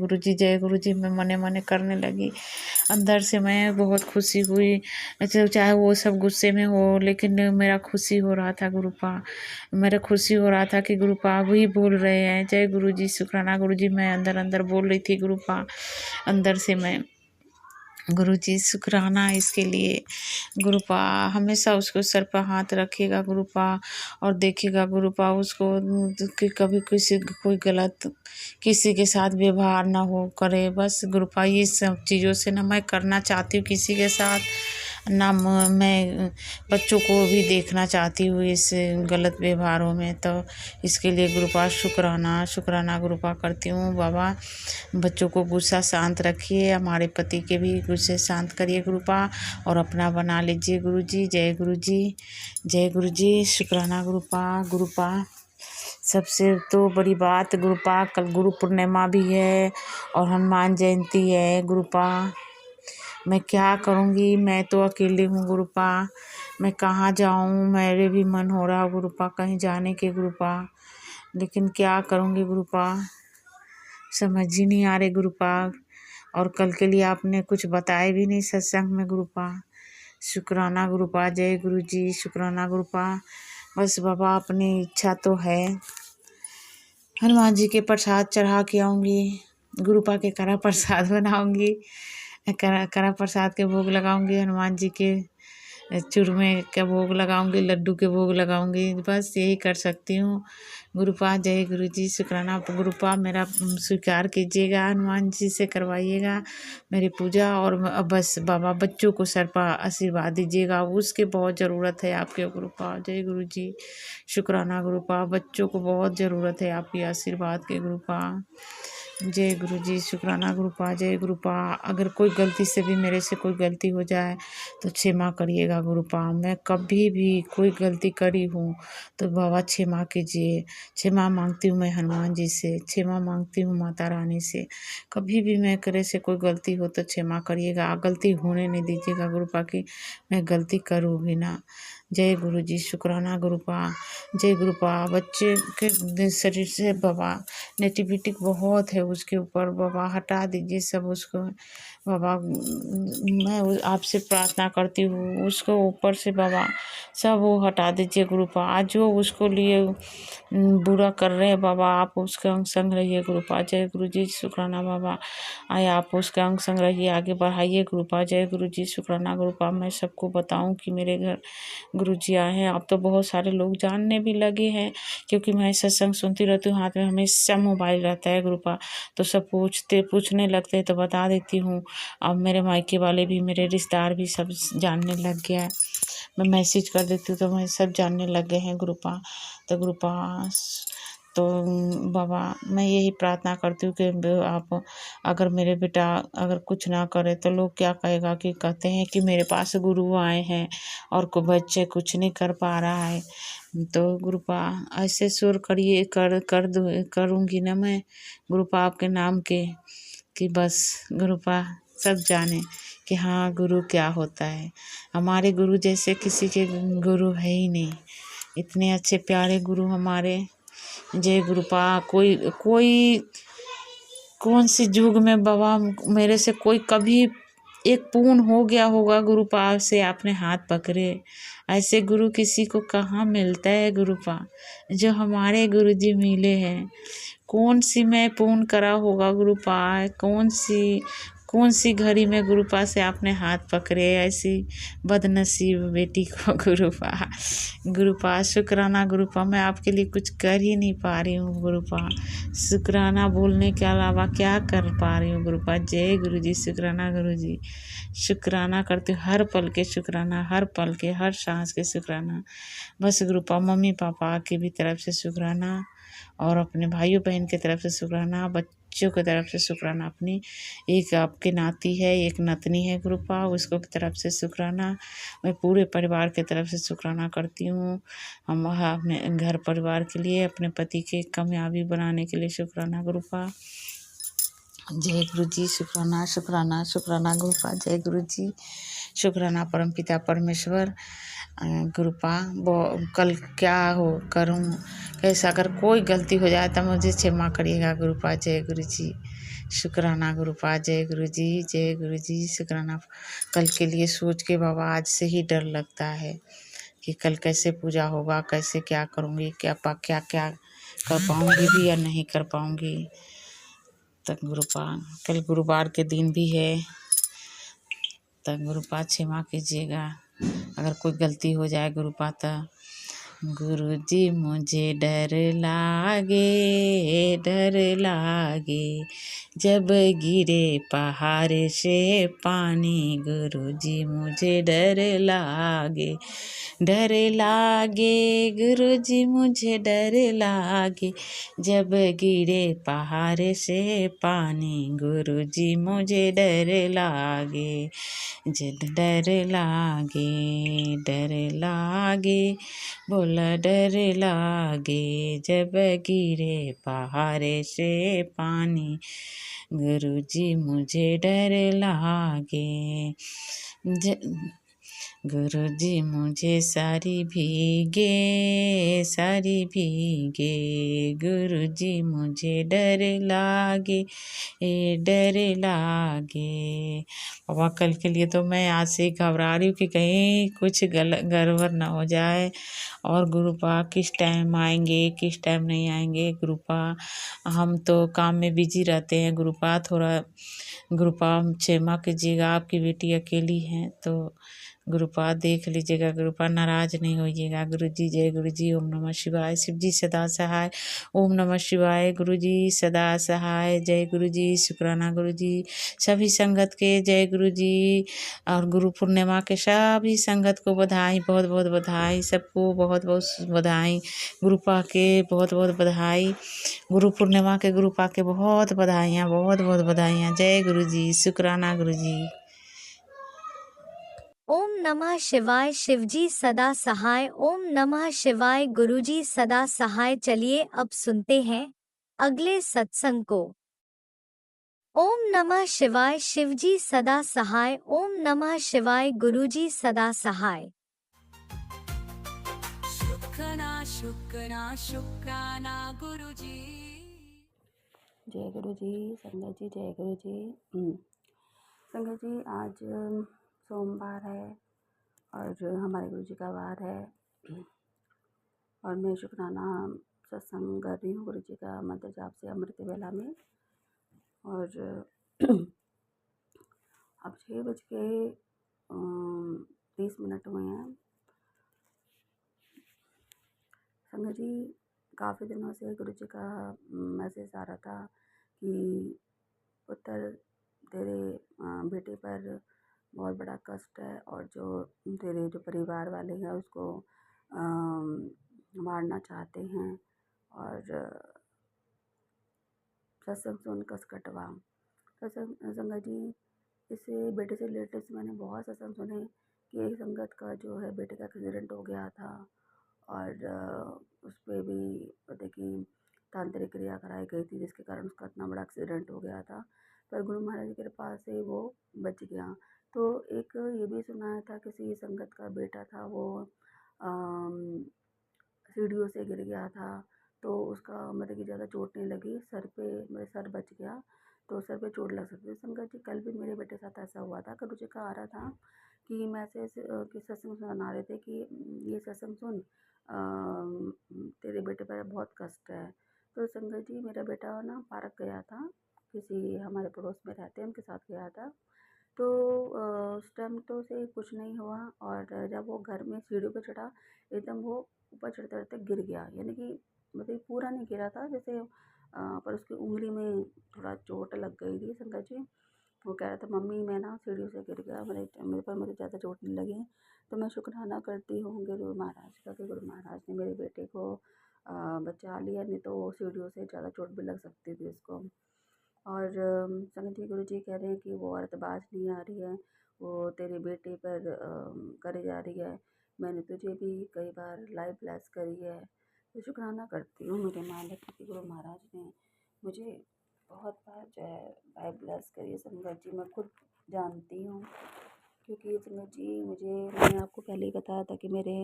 गुरु जी मैं मने मने करने लगी। अंदर से मैं बहुत खुशी हुई, चाहे वो सब गुस्से में हो, लेकिन मेरा खुशी हो रहा था गुरु पा, मेरा खुशी हो रहा था कि गुरु पा वही बोल रहे हैं। जय गुरु जी, शुक्राना गुरु जी। मैं अंदर अंदर बोल रही थी गुरु पा, अंदर से मैं गुरु जी शुक्राना इसके लिए। गुरु पा हमेशा उसको सर पर हाथ रखेगा गुरु पा, और देखेगा गुरु पा उसको कि कभी कोई गलत किसी के साथ व्यवहार ना हो करे। बस गुरु पा ये सब चीज़ों से ना मैं करना चाहती हूँ किसी के साथ, ना मैं बच्चों को भी देखना चाहती हूँ इस गलत व्यवहारों में। तो इसके लिए गुरु पा शुक्राना गुरु पा करती हूँ। बाबा बच्चों को गुस्सा शांत रखिए, हमारे पति के भी गुस्से शांत करिए गुरु पा, और अपना बना लीजिए गुरु जी। जय गुरु जी, जय गुरु जी। शुक्राना गुरु पा। सबसे तो बड़ी बात गुरु पा, कल गुरु पूर्णिमा भी है और हनुमान जयंती है गुरु पा। मैं क्या करूँगी, मैं तो अकेले हूँ गुरु पा, मैं कहाँ जाऊँ। मेरे भी मन हो रहा गुरु पा कहीं जाने के गुरु पा, लेकिन क्या करूँगी गुरु पा, समझ ही नहीं आ रहे गुरु पा। और कल के लिए आपने कुछ बताया भी नहीं सत्संग में गुरु पा। शुक्राना गुरु पा। जय गुरु जी, शुक्राना गुरु पा। बस बाबा अपनी इच्छा तो है, हनुमान जी के प्रसाद चढ़ा के आऊँगी, गुरु पा के करा प्रसाद बनाऊँगी, करा प्रसाद के भोग लगाऊंगी, हनुमान जी के चूरमे का भोग लगाऊंगी, लड्डू के भोग लगाऊंगी। बस यही कर सकती हूँ गुरु पा। जय गुरु जी, शुक्राना गुरु पा। मेरा स्वीकार कीजिएगा, हनुमान जी से करवाइएगा मेरी पूजा। और बस बाबा बच्चों को सर पर आशीर्वाद दीजिएगा, उसके बहुत ज़रूरत है आपके गुरु पा। जय गुरु जी, शुक्राना गुरु पा। बच्चों को बहुत ज़रूरत है आपके आशीर्वाद के गुरु पा। जय गुरु जी, शुक्राना गुरु पा। जय गुरु पा। अगर कोई गलती से भी मेरे से कोई गलती हो जाए तो क्षमा करिएगा गुरु पा। मैं कभी भी कोई गलती करी हूँ तो बाबा क्षमा कीजिए। क्षमा मांगती हूँ मैं हनुमान जी से, क्षमा मांगती हूँ माता रानी से। कभी भी मैं करे से कोई गलती हो तो क्षमा करिएगा, गलती होने नहीं दीजिएगा गुरु पा की मैं गलती करूँ भी ना। जय गुरु जी, शुक्राना गुरु पा। जय गुरु पा। बच्चे के शरीर से बाबा नेगेटिविटी बहुत है उसके ऊपर, बाबा हटा दीजिए सब उसको। बाबा मैं आपसे प्रार्थना करती हूँ उसको ऊपर से बाबा सब वो हटा दीजिए गुरु पा। आज जो उसको लिए बुरा कर रहे हैं बाबा, आप उसके अंग संग रहिए गुरु पा। जय गुरु जी, शुक्राना बाबा। आए आप उसके अंग संग रहिए, आगे बढ़ाइए गुरु पा। जय गुरु जी, शुक्राना गुरु पा। मैं सबको बताऊं कि मेरे घर गुरु जी आए हैं। अब तो बहुत सारे लोग जानने भी लगे हैं, क्योंकि मैं सत्संग सुनती रहती हूँ, हाथ में हमेशा मोबाइल रहता है गुरु पा। तो सब पूछने लगते हैं तो बता देती हूँ। अब मेरे मायके वाले भी, मेरे रिश्तेदार भी सब जानने लग गया है। मैं मैसेज कर देती हूँ तो मैं सब जानने लग गए हैं गुरु पा। तो गुरु पा तो बाबा मैं यही प्रार्थना करती हूँ कि आप अगर मेरे बेटा अगर कुछ ना करे तो लोग क्या कहेगा, कि कहते हैं कि मेरे पास गुरु आए हैं और को बच्चे कुछ नहीं कर पा रहा है। तो गुरु पा ऐसे सुर करिए करूँगी ना मैं गुरु पा आपके नाम के, कि बस गुरु पा सब जाने कि हाँ गुरु क्या होता है। हमारे गुरु जैसे किसी के गुरु है ही नहीं, इतने अच्छे प्यारे गुरु हमारे। जय गुरु पा। कोई कौन सी युग में बाबा मेरे से कोई कभी एक पूर्ण हो गया होगा गुरु पाव से आपने हाथ पकड़े। ऐसे गुरु किसी को कहाँ मिलता है गुरुपा, जो हमारे गुरु जी मिले हैं। कौन सी मैं पूर्ण करा होगा गुरुपा, कौन सी घड़ी में गुरुपा से आपने हाथ पकड़े ऐसी बदनसीब बेटी को गुरुपा शुक्राना गुरुपा। मैं आपके लिए कुछ कर ही नहीं पा रही हूँ गुरुपा, शुक्राना बोलने के अलावा क्या कर पा रही हूँ गुरुपा। जय गुरु जी, शुक्राना गुरु जी, शुक्राना करती हूँ हर पल के, शुक्राना हर पल के, हर सांस के शुक्राना। बस गुरुपा मम्मी पापा की भी तरफ से शुक्राना, और अपने भाइयों बहन की तरफ से शुक्राना, बच्चों की तरफ से शुक्राना, अपनी एक आपके नाती है, एक नतनी है गुरुपा, उसको की तरफ से शुक्राना। मैं पूरे परिवार की तरफ से शुक्राना करती हूँ। हम अपने घर परिवार के लिए, अपने पति के कामयाबी बनाने के लिए शुक्राना गुरुपा। जय गुरु जी, शुक्राना शुक्राना शुक्राना गुरुपा। जय गुरु जी, शुक्राना परमपिता परमेश्वर। गुरुपा वो कल क्या हो करूं कैसा, अगर कोई गलती हो जाए तो मुझे क्षमा करिएगा गुरुपा। जय गुरु जी, शुक्राना गुरुपा। जय गुरु जी, जय गुरु जी, शुक्राना। कल के लिए सोच के बाबा आज से ही डर लगता है कि कल कैसे पूजा होगा, कैसे क्या करूँगी, क्या क्या कर पाऊँगी भी या नहीं कर पाऊँगी। तक गुरुपा कल गुरुवार के दिन भी है, तक गुरुपा क्षमा कीजिएगा अगर कोई गलती हो जाए गुरुपा। तो गुरु जी मुझे डर लागे जब गिरे पहाड़ से पानी। गुरु जी मुझे डर लागे गुरु जी मुझे डर लागे जब गिरे पहाड़ से पानी। गुरु जी मुझे डर लागे डर लागे बोला डर लागे जब गिरे पहाड़ से पानी। गुरु जी मुझे डर लागे गुरु जी मुझे सारी भीगे गुरु जी मुझे डर लागे बाबा। कल के लिए तो मैं आज से घबरा रही हूँ कि कहीं कुछ गड़बड़ ना हो जाए, और गुरुपा किस टाइम आएंगे किस टाइम नहीं आएंगे गुरुपा। हम तो काम में बिजी रहते हैं गुरुपा, थोड़ा गुरुपा क्षमा कीजिएगा, आपकी बेटी अकेली है तो गुरुपा देख लीजिएगा, गुरुपा नाराज नहीं होइएगा। गुरु जी, जय गुरु जी, ओम नमः शिवाय। शिव जी सदा सहाय, ओम नमः शिवाय। गुरु जी सदा सहाय, जय गुरु जी, शुक्राना गुरु जी। सभी संगत के जय गुरु जी, और गुरु पूर्णिमा के सभी संगत को बधाई, बहुत बहुत बधाई, सबको बहुत बहुत बधाई। गुरुपा के बहुत बहुत बधाई, गुरु पूर्णिमा के गुरुपा के बहुत बधाइयाँ, बहुत बहुत बधाइयाँ। जय गुरु जी, शुक्राना गुरु जी। ओम नमः शिवाय। शिवजी सदा सहाय। ओम नमः शिवाय। गुरुजी सदा सहाय। चलिए अब सुनते हैं अगले सत्संग को। ओम नमः शिवाय। शिवजी सदा सहाय। ओम नमः शिवाय। गुरुजी सदा सहाय। शुक्राना गुरुजी। जय गुरु जी, संगत जी, जय गुरु जी। संगत जी, आज सोमवार है और हमारे गुरु जी का वार है, और मैं शुक्राना सत्संग कर रही हूँ गुरु जी का मंत्र जाप से अमृत वेला में। और अब 6:30 हुए हैं। संगत जी, काफ़ी दिनों से गुरु जी का मैसेज आ रहा था कि पुत्र तेरे बेटे पर बहुत बड़ा कष्ट है, और जो तेरे जो परिवार वाले हैं उसको मारना चाहते हैं। और सत्संग सुन कस कटवा। संगत जी, इससे बेटे से रिलेटेड मैंने बहुत सत्संग सुने कि एक संगत का जो है बेटे का एक्सीडेंट हो गया था, और उस पर भी देखिए तांत्रिक क्रिया कराई गई थी, जिसके कारण उसका इतना बड़ा एक्सीडेंट हो गया था, पर गुरु महाराज की कृपा से वो बच गया। तो एक ये भी सुना था किसी संगत का बेटा था, वो सीढ़ियों से गिर गया था, तो उसका मतलब कि ज़्यादा चोट नहीं लगी, सर पे मतलब सर बच गया। तो सर पे चोट लग सकती है। संगत जी कल भी मेरे बेटे के साथ ऐसा हुआ था। गुरु जी का आ रहा था कि मैं ऐसे कि सत्संग सुना रहे थे कि ये सत्संग सुन, तेरे बेटे पर बहुत कष्ट है। तो संगत जी मेरा बेटा ना पार्क गया था, किसी हमारे पड़ोस में रहते हैं उनके साथ गया था। तो उस टाइम तो उसे कुछ नहीं हुआ, और जब वो घर में सीढ़ियों पे चढ़ा, एकदम वो ऊपर चढ़ते-चढ़ते गिर गया। यानी कि मतलब पूरा नहीं गिरा था जैसे, पर उसकी उँगली में थोड़ा चोट लग गई थी संगत जी। वो कह रहा था मम्मी मैं ना सीढ़ियों से गिर गया, मेरे पर मुझे ज़्यादा चोट नहीं लगी। तो मैं शुक्राना करती हूँ गुरु महाराज का कि गुरु महाराज ने मेरे बेटे को बचा लिया, नहीं तो वो सीढ़ियों से ज़्यादा चोट भी लग सकती थी उसको। और संगत जी गुरु जी कह रहे हैं कि वो औरत बाज नहीं आ रही है, वो तेरे बेटे पर करे जा रही है। मैंने तुझे भी कई बार लाइव ब्लेस करी है। तो शुक्राना करती हूँ मेरे मालिक की गुरु महाराज ने मुझे बहुत बार जो है लाइव ब्लेस करी है। संगत जी मैं खुद जानती हूँ, क्योंकि संगत जी मैंने आपको पहले ही बताया था कि मेरे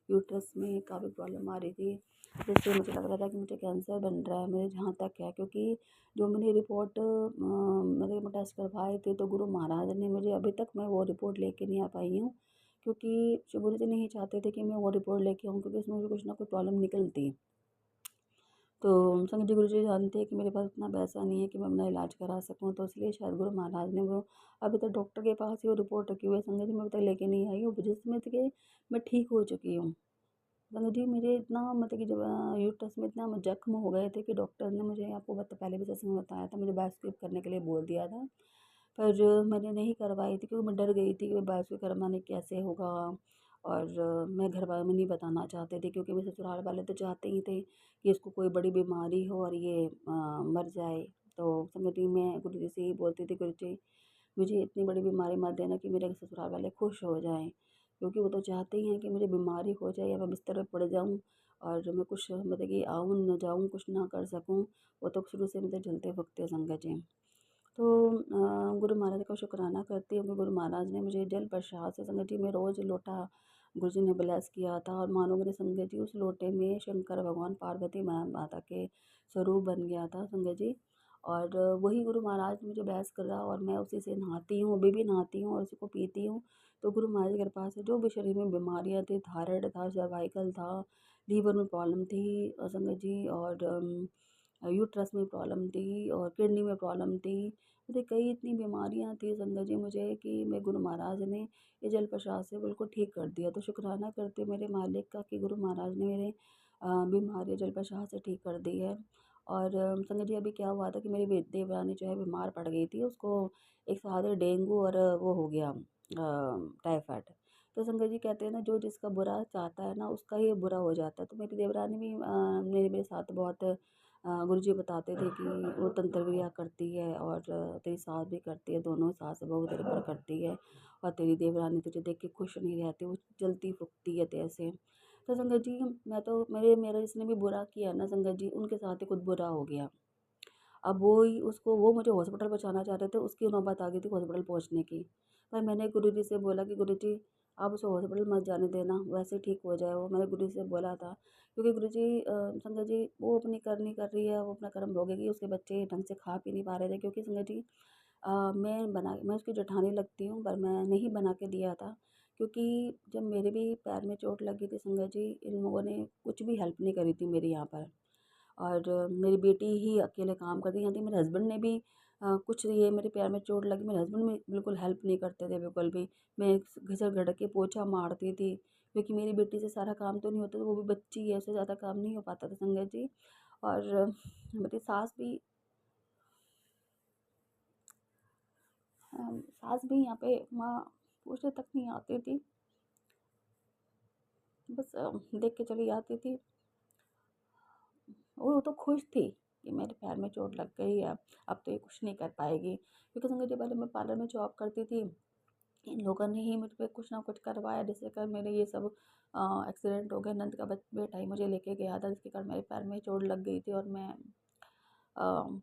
यूट्रस में काफ़ी प्रॉब्लम आ रही थी, जिससे मुझे लग रहा था कि मुझे कैंसर बन रहा है, मेरे जहाँ तक है। क्योंकि जो मैंने रिपोर्ट मेरे में टेस्ट करवाए थे, तो गुरु महाराज ने मुझे अभी तक मैं वो रिपोर्ट लेके नहीं आ पाई हूँ, क्योंकि गुरु जी नहीं चाहते थे कि मैं वो रिपोर्ट लेके आऊँ, क्योंकि उसमें मुझे कुछ ना कुछ प्रॉब्लम निकलती। तो संगत जी गुरु जी जानते हैं कि मेरे पास इतना पैसा नहीं है कि मैं अपना इलाज करा सकूँ, तो इसलिए शायद गुरु महाराज ने वो अभी तक डॉक्टर के पास ही वो रिपोर्ट रखी हुई है संगत जी, मैं अभी तक लेके नहीं आई हूँ, जिसमें कि मैं ठीक हो चुकी हूँ। संगत जी मेरे इतना मतलब कि जब यूट्रस में इतना जख्म हो गए थे कि डॉक्टर ने मुझे, आपको पहले भी सत्संग में बताया था, मुझे बायोप्सी करने के लिए बोल दिया था। पर मैंने नहीं करवाई थी, क्योंकि मैं डर गई थी कि बायोप्सी करवाने कैसे होगा। और मैं घर वालों में नहीं बताना चाहते थे, क्योंकि मेरे ससुराल वाले तो चाहते ही थे कि इसको कोई बड़ी बीमारी हो और ये मर जाए। तो संगत जी मैं गुरु जी से ही बोलती थी, गुरु जी मुझे इतनी बड़ी बीमारी मत देना कि मेरे ससुराल वाले खुश हो जाएं, क्योंकि वो तो चाहते ही हैं कि मुझे बीमारी हो जाए या मैं बिस्तर पर पड़ जाऊं और मैं कुछ मतलब कि आऊं न जाऊं, कुछ ना कर सकूं। वो तो शुरू से मुझे झलते भुगते संगत जी। तो गुरु महाराज का शुक्राना करती हूँ कि गुरु महाराज ने मुझे जल प्रसाद से संगत जी में रोज़ लोटा गुरु जी ने ब्लेस किया था, और मानो मेरे संगत जी उस लोटे में शंकर भगवान पार्वती माता के स्वरूप बन गया था संगत जी। और वही गुरु महाराज मुझे ब्लेस कर रहा, और मैं उसी से नहाती हूँ, अभी भी नहाती हूँ और उसी को पीती हूँ। तो गुरु महाराज की कृपा से जो भी शरीर में बीमारियाँ थी, थायराइड था, सर्वाइकल था, लीवर में प्रॉब्लम थी संगत जी, और यूट्रस में प्रॉब्लम थी, और किडनी में प्रॉब्लम थी, मुझे कई इतनी बीमारियां थी संगत जी मुझे, कि मैं गुरु महाराज ने ये जल प्रसाद से बिल्कुल ठीक कर दिया। तो शुक्राना करते हैं मेरे मालिक का कि गुरु महाराज ने मेरे बीमारी जल प्रसाद से ठीक कर दी है। और संगत जी अभी क्या हुआ था कि मेरी देवरानी जो है बीमार पड़ गई थी, उसको एक साथ ही डेंगू और वो हो गया टाइफाइड। तो संगत जी कहते हैं ना, जो जिसका बुरा चाहता है ना उसका ही बुरा हो जाता है। तो मेरी देवरानी भी मेरे साथ बहुत गुरुजी बताते थे कि वो तंत्र क्रिया करती है, और तेरी सास भी करती है, दोनों सास बहू तेरे पर करती है, और तेरी देवरानी तुझे देख के खुश नहीं रहती, वो जलती फूकती है तेरे से। तो संगत जी मैं तो मेरा जिसने भी बुरा किया ना संगत जी, उनके साथ ही खुद बुरा हो गया। अब वो मुझे हॉस्पिटल पहुँचाना चाहते थे, उसकी नौबत आ गई थी हॉस्पिटल पहुँचने की। पर मैंने गुरुजी से बोला कि गुरुजी आप उसे हॉस्पिटल मत जाने देना, वैसे ठीक हो जाए वो, मैंने गुरुजी से बोला था। क्योंकि गुरुजी संगत जी वो अपनी करनी कर रही है, वो अपना कर्म भोगेगी, उसके बच्चे ढंग से खा पी नहीं पा रहे थे, क्योंकि संगत जी मैं उसकी जेठानी लगती हूँ, पर मैं नहीं बना के दिया था। क्योंकि जब मेरे भी पैर में चोट लगी थी संगत जी, इन लोगों ने कुछ भी हेल्प नहीं करी थी मेरी यहाँ पर। और मेरी बेटी ही अकेले काम करती थी, मेरे हस्बैंड ने भी कुछ ये मेरे पैर में चोट लगी, मेरे हस्बैंड में बिल्कुल हेल्प नहीं करते थे बिल्कुल भी। मैं घिसर घड़ के पोछा मारती थी, क्योंकि मेरी बेटी से सारा काम तो नहीं होता था, वो भी बच्ची है, उससे ज़्यादा काम नहीं हो पाता था संगत जी। और मेरी सास भी यहाँ पे माँ पूछने तक नहीं आती थी, बस देख के चली जाती थी। और वो तो खुश थी कि मेरे पैर में चोट लग गई है, अब तो ये कुछ नहीं कर पाएगी। क्योंकि संगत जी पहले मैं पार्लर में जॉब करती थी, इन लोगों ने ही मुझ पे कुछ ना कुछ करवाया, जिससे कर मेरे ये सब एक्सीडेंट हो गया। नंद का बेटा ही मुझे लेके गया था, जिसके कारण मेरे पैर में चोट लग गई थी, और मैं अ,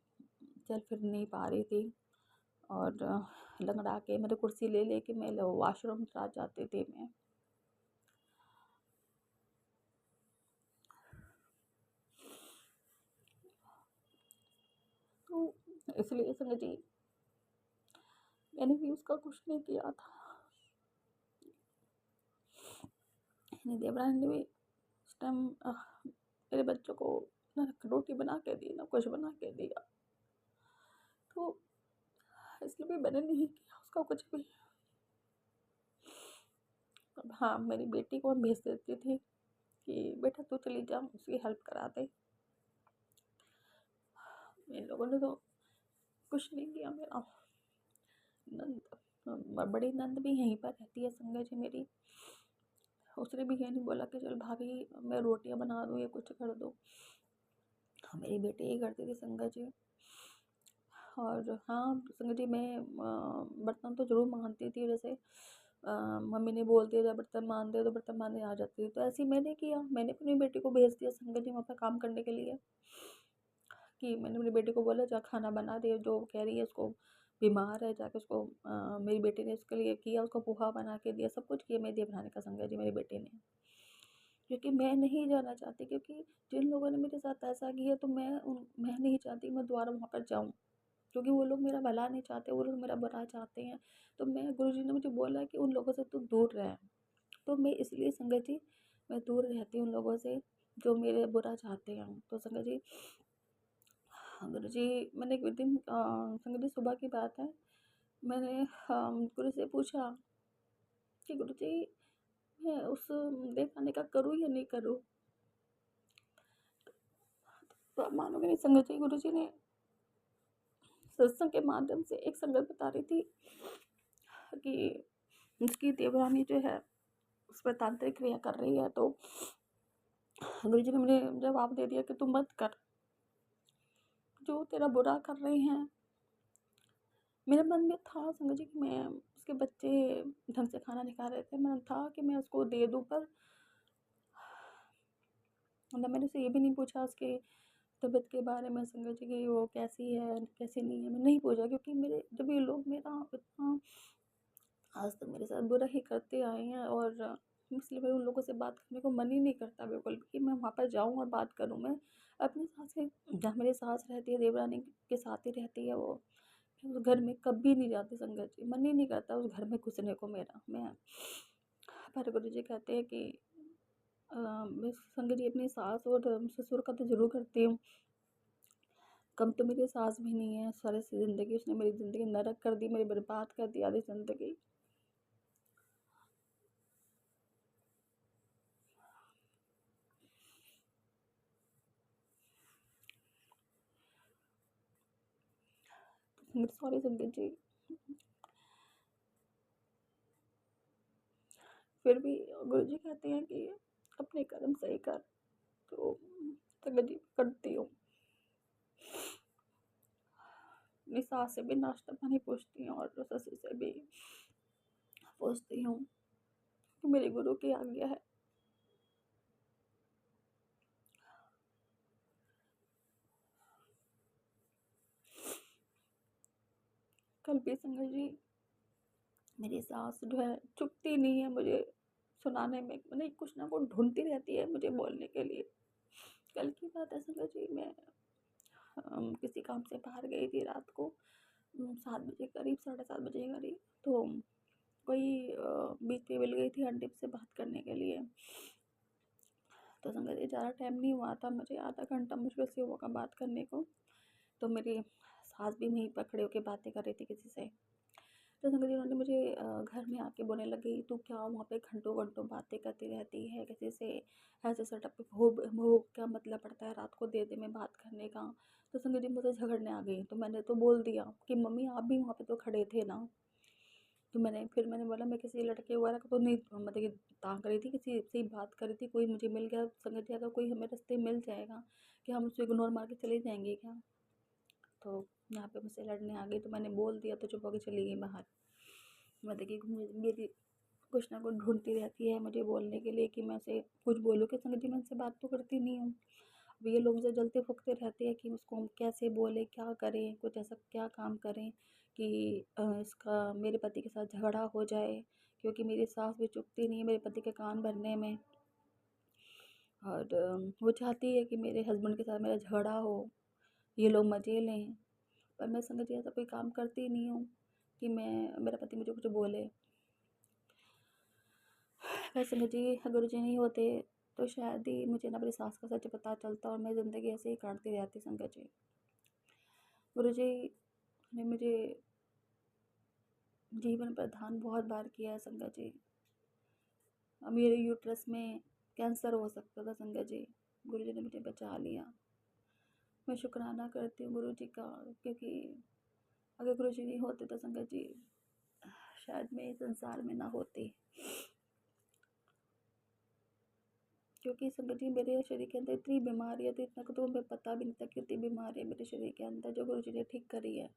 चल फिर नहीं पा रही थी, और लंगड़ा के मेरे कुर्सी ले लेके मैं वॉशरूम चला जाती थी मैं। तो इसलिए संगत जी मैंने भी उसका कुछ नहीं किया था। देवरानी ने भी उस टाइम मेरे बच्चों को ना रोटी बना के दी ना कुछ बना के दिया, तो इसलिए भी मैंने नहीं किया उसका कुछ भी। अब हाँ, मेरी बेटी को भेज देती थी कि बेटा तू चली जा उसकी हेल्प करा दे। इन लोगों ने तो कुछ नहीं किया। मेरा नंद बड़ी नंद भी यहीं पर रहती है संगत जी मेरी, उसने भी ये नहीं बोला कि चल भाभी मैं रोटियां बना दूँ या कुछ कर दूँ। मेरी बेटी ही करती थी संगत जी। और हाँ संगत जी मैं बर्तन तो ज़रूर मांजती थी, जैसे मम्मी ने बोल दिया जब बर्तन मान दे तो बर्तन मांजने आ जाती थी, तो ऐसे ही मैंने किया। मैंने अपनी बेटी को भेज दिया संगत जी वहाँ पर काम करने के लिए, कि मैंने अपनी बेटी को बोला जा खाना बना दे, जो कह रही है उसको बीमार है जाके उसको मेरी बेटी ने उसके लिए किया, उसको पोहा बना के दिया, सब कुछ किया मेरी देवरानी का संगत जी मेरी बेटी ने, क्योंकि मैं नहीं जाना चाहती। क्योंकि जिन लोगों ने मेरे साथ ऐसा किया तो मैं नहीं चाहती मैं दोबारा वहाँ पर जाऊँ, क्योंकि वो लोग मेरा भला नहीं चाहते, वो लोग मेरा बुरा चाहते हैं। तो मैं गुरुजी ने मुझे बोला कि उन लोगों से तू दूर रह, तो मैं इसलिए संगत जी मैं दूर रहती हूँ उन लोगों से जो मेरे बुरा चाहते हैं। तो संगत जी गुरुजी मैंने एक दिन संगत जी सुबह की बात है, मैंने गुरु से पूछा कि गुरुजी मैं उस देवरानी का करूँ या नहीं करूँ। तो आप मानोगे नहीं संगत जी, गुरुजी ने सत्संग के माध्यम से एक संगत बता रही थी कि उसकी देवरानी जो है उस पर तांत्रिक क्रिया कर रही है, तो गुरुजी ने मुझे जवाब दे दिया कि तू मत कर, जो तेरा बुरा कर रहे हैं। मेरे मन में था संगत जी कि मैं उसके बच्चे ढंग से खाना नहीं खा रहे थे, मैं था कि मैं उसको दे दूँ, पर मतलब मैंने उससे ये भी नहीं पूछा उसके तबीयत के बारे में संगत जी कि वो कैसी है कैसी नहीं है, मैं नहीं पूछा। क्योंकि मेरे जब ये लोग मेरा इतना आज तक मेरे साथ बुरा ही करते आए हैं, और इसलिए मेरे उन लोगों से बात करने को मन ही नहीं करता बिल्कुल भी कि मैं वहाँ पर जाऊँ और बात करूँ। मैं अपनी सास के जहाँ मेरी सास रहती है देवरानी के साथ ही रहती है वो, मैं उस घर में कभी नहीं जाती संगत जी, मन ही नहीं करता उस घर में घुसने को मेरा। मैं पर गुरु जी कहते हैं कि मैं संगत जी अपनी सास और ससुर का तो ज़रूर करती हूँ, कम तो मेरी सास भी नहीं है। सारी ज़िंदगी उसने मेरी ज़िंदगी नरक कर दी, मेरी बर्बाद कर दी आधी ज़िंदगी। सॉरी संगत जी, फिर भी गुरु जी कहते हैं कि अपने कर्म सही कर, तो संगत जी करती हूँ। अपनी सास से भी नाश्ता पानी पूछती हूँ और ससुर से भी पूछती हूँ, तो मेरे गुरु की आज्ञा है। कल भी संगत जी मेरी सास जो है चुपती नहीं है मुझे सुनाने में, नहीं कुछ ना कुछ ढूंढती रहती है मुझे बोलने के लिए। कल की बात है संगत जी, मैं किसी काम से बाहर गई थी रात को 7 बजे करीब, 7:30 बजे करीब, तो कोई बीच में मिल गई थी आंटी से बात करने के लिए। तो संगत जी ज़्यादा टाइम नहीं हुआ था, मुझे आधा घंटा मुश्किल से होगा बात करने को। तो मेरी सास भी वहीं पर खड़े होकर बातें कर रही थी किसी से। तो संगत जी उन्होंने मुझे घर में आके बोलने लगी तू क्या वहाँ पे घंटों घंटों बातें करती रहती है किसी से, ऐसे सेटअप पे वो क्या मतलब पड़ता है रात को देर में बात करने का। तो संगत जी मुझसे झगड़ने आ गई, तो मैंने तो बोल दिया कि मम्मी आप भी वहाँ पे तो खड़े थे ना। तो मैंने बोला मैं किसी लड़के वगैरह को तो नहीं मतलब कि ताक रही थी, किसी से ही बात कर रही थी। कोई मुझे मिल गया संगत जी, अगर कोई हमें रास्ते मिल जाएगा कि हम उसको इग्नोर मार के चले जाएंगे क्या। तो यहाँ पे मुझसे लड़ने आ गई, तो मैंने बोल दिया तो चुप होकर चली गई बाहर। मतलब कि मेरी कुछ ना कुछ ढूंढती रहती है मुझे बोलने के लिए कि मैं उसे कुछ बोलूँ कि संगत जी मैं उनसे बात तो करती नहीं हूँ। अब ये लोग मुझे जलते फूकते रहते हैं कि उसको हम कैसे बोले क्या करें, कुछ ऐसा क्या काम करें कि इसका मेरे पति के साथ झगड़ा हो जाए, क्योंकि मेरी सास भी चुकती नहीं है मेरे पति के कान भरने में। और वो चाहती है कि मेरे हस्बैंड के साथ मेरा झगड़ा हो, ये लोग मजे लें। पर मैं संगत जी ऐसा कोई काम करती नहीं हूँ कि मेरा पति मुझे कुछ बोले। अगर संगत जी गुरु जी नहीं होते तो शायद ही मुझे ना अपनी सास का सच पता चलता और मैं ज़िंदगी ऐसे ही काटती रहती संगत जी। गुरु जी ने मुझे जीवन प्रदान बहुत बार किया है संगत जी। मेरे यूट्रस में कैंसर हो सकता था संगत जी, गुरु जी ने मुझे बचा लिया। मैं शुक्राना करती हूँ गुरु जी का, क्योंकि अगर गुरु जी नहीं होते तो संगत जी शायद मैं इस संसार में ना होती। क्योंकि संगत जी मेरे शरीर के अंदर इतनी बीमारियाँ थी, इतना तो हमें पता भी नहीं था कि इतनी बीमारी है मेरे शरीर के अंदर जो गुरु जी ने ठीक करी है।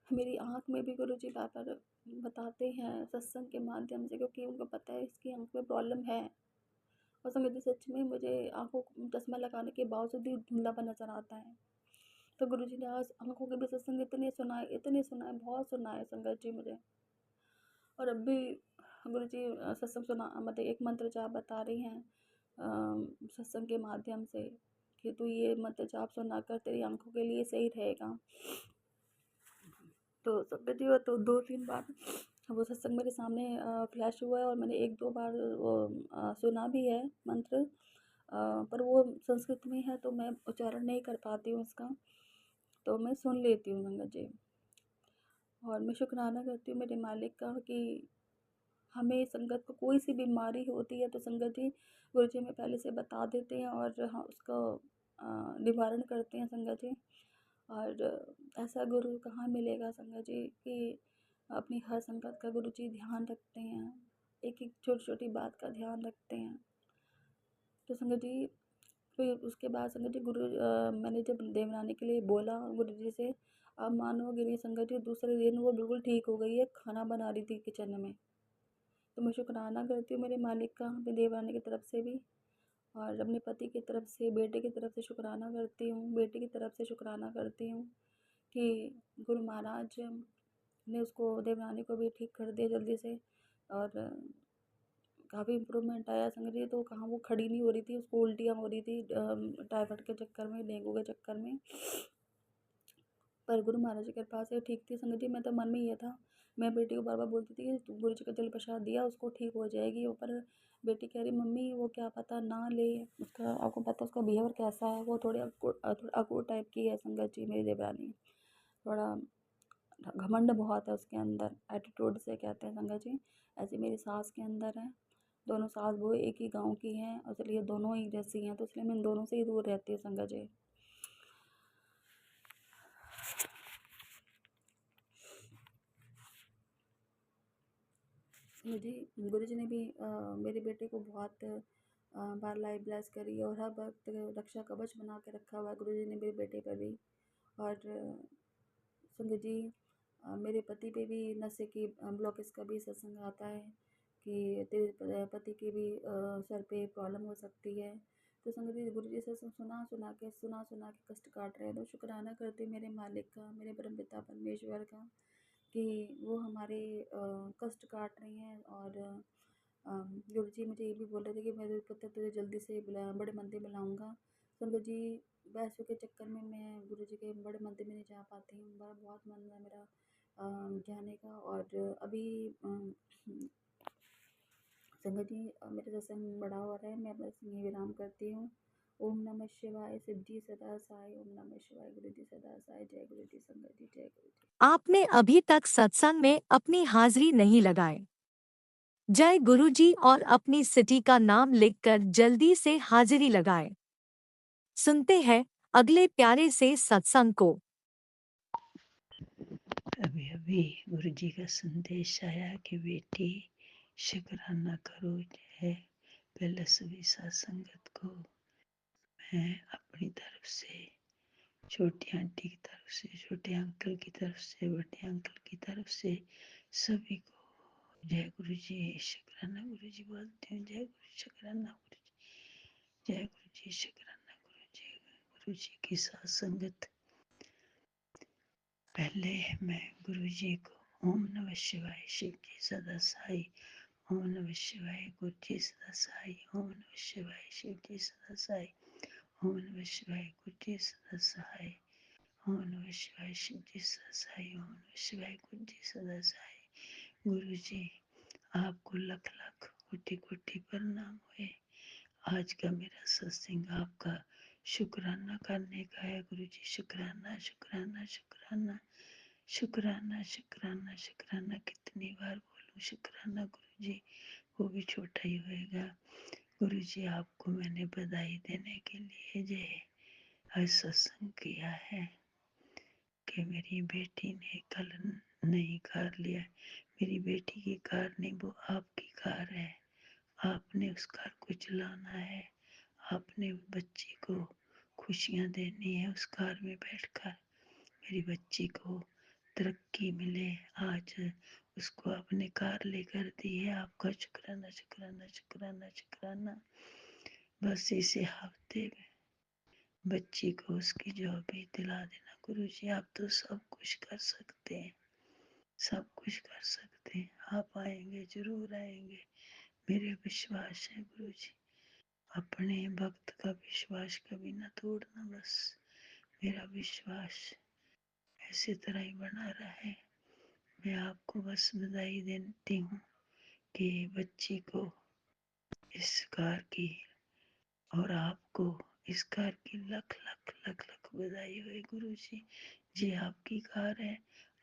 मेरी आँख में भी गुरु जी बार बार बताते हैं सत्संग के माध्यम से, क्योंकि उनको पता है इसकी आँख में प्रॉब्लम है। और संगत जी सच में मुझे आँखों चश्मा लगाने के बावजूद भी धुंधलापन नज़र आता है। तो गुरु जी ने आज आँखों के भी सत्संग इतने सुनाए, बहुत सुनाए संगत जी मुझे। और अब भी गुरु जी सत्संग सुना, मतलब एक मंत्र जाप बता रही हैं सत्संग के माध्यम से कि तू ये मंत्र जाप सुना कर, तेरी आँखों के लिए सही रहेगा। तो संगत जी वो तो 2-3 बार वो सत्संग मेरे सामने फ्लैश हुआ है और मैंने 1-2 बार वो सुना भी है मंत्र, पर वो संस्कृत में है तो मैं उच्चारण नहीं कर पाती हूँ उसका, तो मैं सुन लेती हूँ संगत जी। और मैं शुक्राना करती हूँ मेरे मालिक का कि हमें संगत को कोई सी बीमारी होती है तो संगत जी गुरु जी हमें पहले से बता देते हैं और हाँ उसका निवारण करते हैं संगत जी। और ऐसा गुरु कहाँ मिलेगा संगत जी कि अपनी हर संगत का गुरु जी ध्यान रखते हैं, एक एक छोटी छोटी बात का ध्यान रखते हैं। तो संगत जी फिर उसके बाद संगत जी मैंने जब देवरानी के लिए बोला गुरु जी से, आप मानोगे नहीं संगत जी दूसरे दिन वो बिल्कुल ठीक हो गई है, खाना बना रही थी किचन में। तो मैं शुक्राना करती हूँ मेरे मालिक का, अपनी देवरानी की तरफ से भी और अपने पति की तरफ से, बेटे की तरफ से शुक्राना करती हूँ, बेटी की तरफ से शुक्राना करती हूँ कि गुरु महाराज ने उसको, देवरानी को भी ठीक कर दिया जल्दी से। और काफ़ी इम्प्रूवमेंट आया संगत जी। तो कहाँ वो खड़ी नहीं हो रही थी, उसको उल्टियाँ हो रही थी टाइफाइड के चक्कर में, डेंगू के चक्कर में, पर गुरु महाराज की कृपा से ठीक थी संगत जी। मैं तो मन में ये था, मैं बेटी को बार बार बोलती थी कि गुरु जी का जल प्रसाद दिया उसको ठीक हो जाएगी, पर बेटी कह रही मम्मी वो क्या पता ना ले, उसका आपको पता उसका बिहेवियर कैसा है, वो थोड़ी अकूड़ टाइप की है संगत जी मेरी देवरानी, थोड़ा घमंड बहुत है उसके अंदर, एटीट्यूड से कहते हैं संगत जी। ऐसी मेरी सास के अंदर है, दोनों सास बहू एक ही गांव की हैं और इसलिए दोनों ही जैसी हैं, तो इसलिए मैं इन दोनों से ही दूर रहती हूँ संगत जी। मुझे गुरु जी ने भी मेरे बेटे को बहुत बार लाइफ ब्लेस करी और हर वक्त रक्षा कवच बना के रखा हुआ है गुरु जी ने मेरे बेटे पर भी। और संगत जी मेरे पति पे भी नशे की ब्लॉकेज का भी सत्संग आता है कि तेरे पति के भी सर पे प्रॉब्लम हो सकती है। तो संगत जी गुरु जी से सुना सुना के कष्ट काट रहे हैं, तो शुक्राना करते मेरे मालिक का, मेरे परमपिता परमेश्वर का कि वो हमारे कष्ट काट रही हैं। और गुरु जी मुझे ये भी बोल रहे थे कि मेरे पुत्र तुझे जल्दी से बड़े मंदिर में लाऊंगा। संगत जी पैसों के चक्कर में मैं गुरु जी के बड़े मंदिर में नहीं जा पाती हूँ, बहुत मन है मेरा जाने का। और अभी संगत जी मेरे सत्संग बड़ा हो रहा है, मैं बस यहीं विराम करती हूँ। ओम नमः शिवाय, शिव जी सदा साई, ओम नमः शिवाय, गुरु जी सदा साई, जय गुरु जी संगत जी, जय गुरु जी। आपने अभी तक सत्संग में अपनी हाजिरी नहीं लगाई। जय गुरु जी और अपनी सिटी का नाम लिखकर जल्दी से हाजिरी लगाएं। सुनते हैं अगले प्यारे से सत्संग को। अभी अभी गुरु जी का संदेश आया कि बेटी शुक्राना करो। है पहले सभी सत्संगत को मैं अपनी तरफ से, छोटी आंटी की तरफ से, छोटे अंकल की तरफ से, बड़े अंकल की तरफ से सभी को जय गुरु जी, शुक्राना गुरु जी बोलते हैं। जय गुरु, शुक्राना गुरु जी, जय गुरु जी, शुक्राना गुरु जी। गुरु जी की सत्संगत पहले मैं गुरु जी को ओम नमः शिवाय, शिव जी सदा साई, ओम नमः शिवाय, गुरु जी सदा साई, ओम नमः शिवाय, शिव जी सदा साई, ओम नमः शिवाय, गुरु जी सदा साई, ओम नमः शिवाय। शिव जी सदा साई। ओम नमः शिवाय। गुरु जी सदा साई। गुरु जी आपको लख लख कोटि कोटि प्रणाम हुए। आज का मेरा सत्संग आपका शुक्राना करने का है। गुरु जी शुक्राना शुक्राना शुक्राना शुक्राना शुक्राना शुक्राना। कितनी बार बोलूं शुक्राना गुरु जी, वो भी छोटा ही होएगा। गुरु जी आपको मैंने बधाई देने के लिए जो आज सत्संग किया है कि मेरी बेटी ने कल नई कार लिया। मेरी बेटी की कार नहीं, वो आपकी कार है। आपने उस कार को चलाना है। आपने बच्ची को खुशियाँ देनी है उस कार में बैठकर। मेरी बच्ची को तरक्की मिले। आज उसको आपने कार लेकर दी है। आपका शुक्राना शुक्राना शुक्राना शुक्राना। बस इसे हफ्ते में बच्ची को उसकी जॉब भी दिला देना। गुरु जी आप तो सब कुछ कर सकते हैं, सब कुछ कर सकते हैं। आप आएंगे, जरूर आएंगे, मेरे विश्वास है गुरु जी। अपने भक्त का विश्वास कभी ना तोड़ना। बस मेरा विश्वास ऐसी तरह ही बना रहे। मैं आपको बस बधाई देती हूँ कि बच्ची को इस कार की और आपको इस कार की लख लख लख लख बधाई हुई गुरु जी। जी आपकी कार है,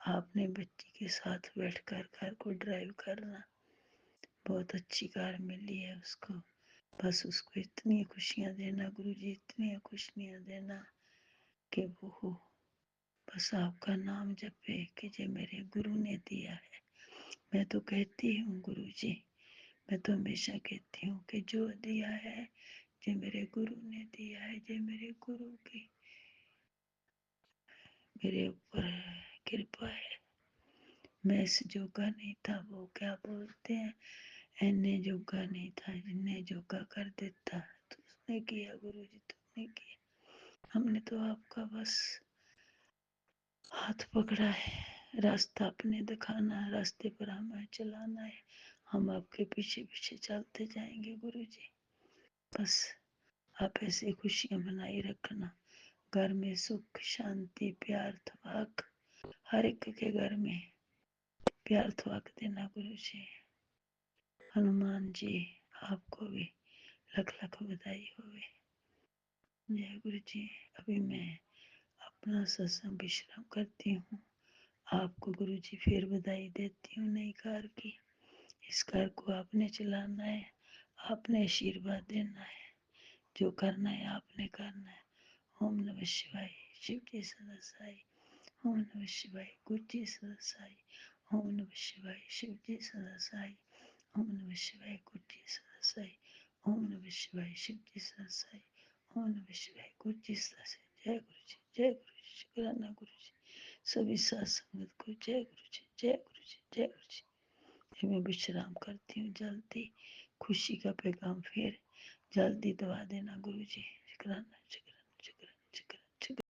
आपने बच्ची के साथ बैठकर कार को ड्राइव करना। बहुत अच्छी कार मिली है उसको। बस उसको इतनी खुशियाँ देना गुरु जी, इतनी खुशियाँ देना कि वो बस आपका नाम जपे कि जे मेरे गुरु ने दिया है। मैं तो कहती हूँ गुरु जी, मैं तो हमेशा कहती हूँ कि जो दिया है जो मेरे गुरु ने दिया है, जो मेरे गुरु की मेरे ऊपर कृपा है। मैं इस जोगा नहीं था, वो क्या बोलते हैं, एने जोगा नहीं था, जिन्ने जोगा कर देता। तुमने किया गुरु जी, तुमने किया। हमने तो आपका बस हाथ पकड़ा है। रास्ता अपने दिखाना है, रास्ते पर हमें चलाना है। हम आपके पीछे पीछे चलते जाएंगे गुरु जी। बस आप ऐसी खुशियाँ बनाए रखना। घर में सुख शांति प्यार थवाक, हर एक के घर में प्यार थवाक देना गुरु जी। हनुमान जी आपको भी लख लख बधाई होवे। जय गुरु जी। अभी मैं अपना सत्संग विश्राम करती हूँ। आपको गुरु जी फिर बधाई देती हूँ नई कार की। इस कार को आपने चलाना है, आपने आशीर्वाद देना है। जो करना है आपने करना है। ओम नमः शिवाय। शिव जी सदा साई। ओम नमः शिवाय। गुरु जी सदा साई। ओम नमः शिवाय। शिव जी सदा साई। ओम नमः शिवाय। गुरु जी सदा साई। ओम नमः शिवाय। शिव जी सदा साई। ओम नमः शिवाय। गुरु जी सदा साई। जय गुरु जी, जय गुरु जी। शुक्राना गुरु जी। सभी साथ संगत को जय गुरु जी, जय गुरु जी, जय गुरु जी। मैं विश्राम करती हूँ। जल्दी खुशी का पैगाम फिर जल्दी दवा देना गुरु जी। शुक्राना शुक्राना।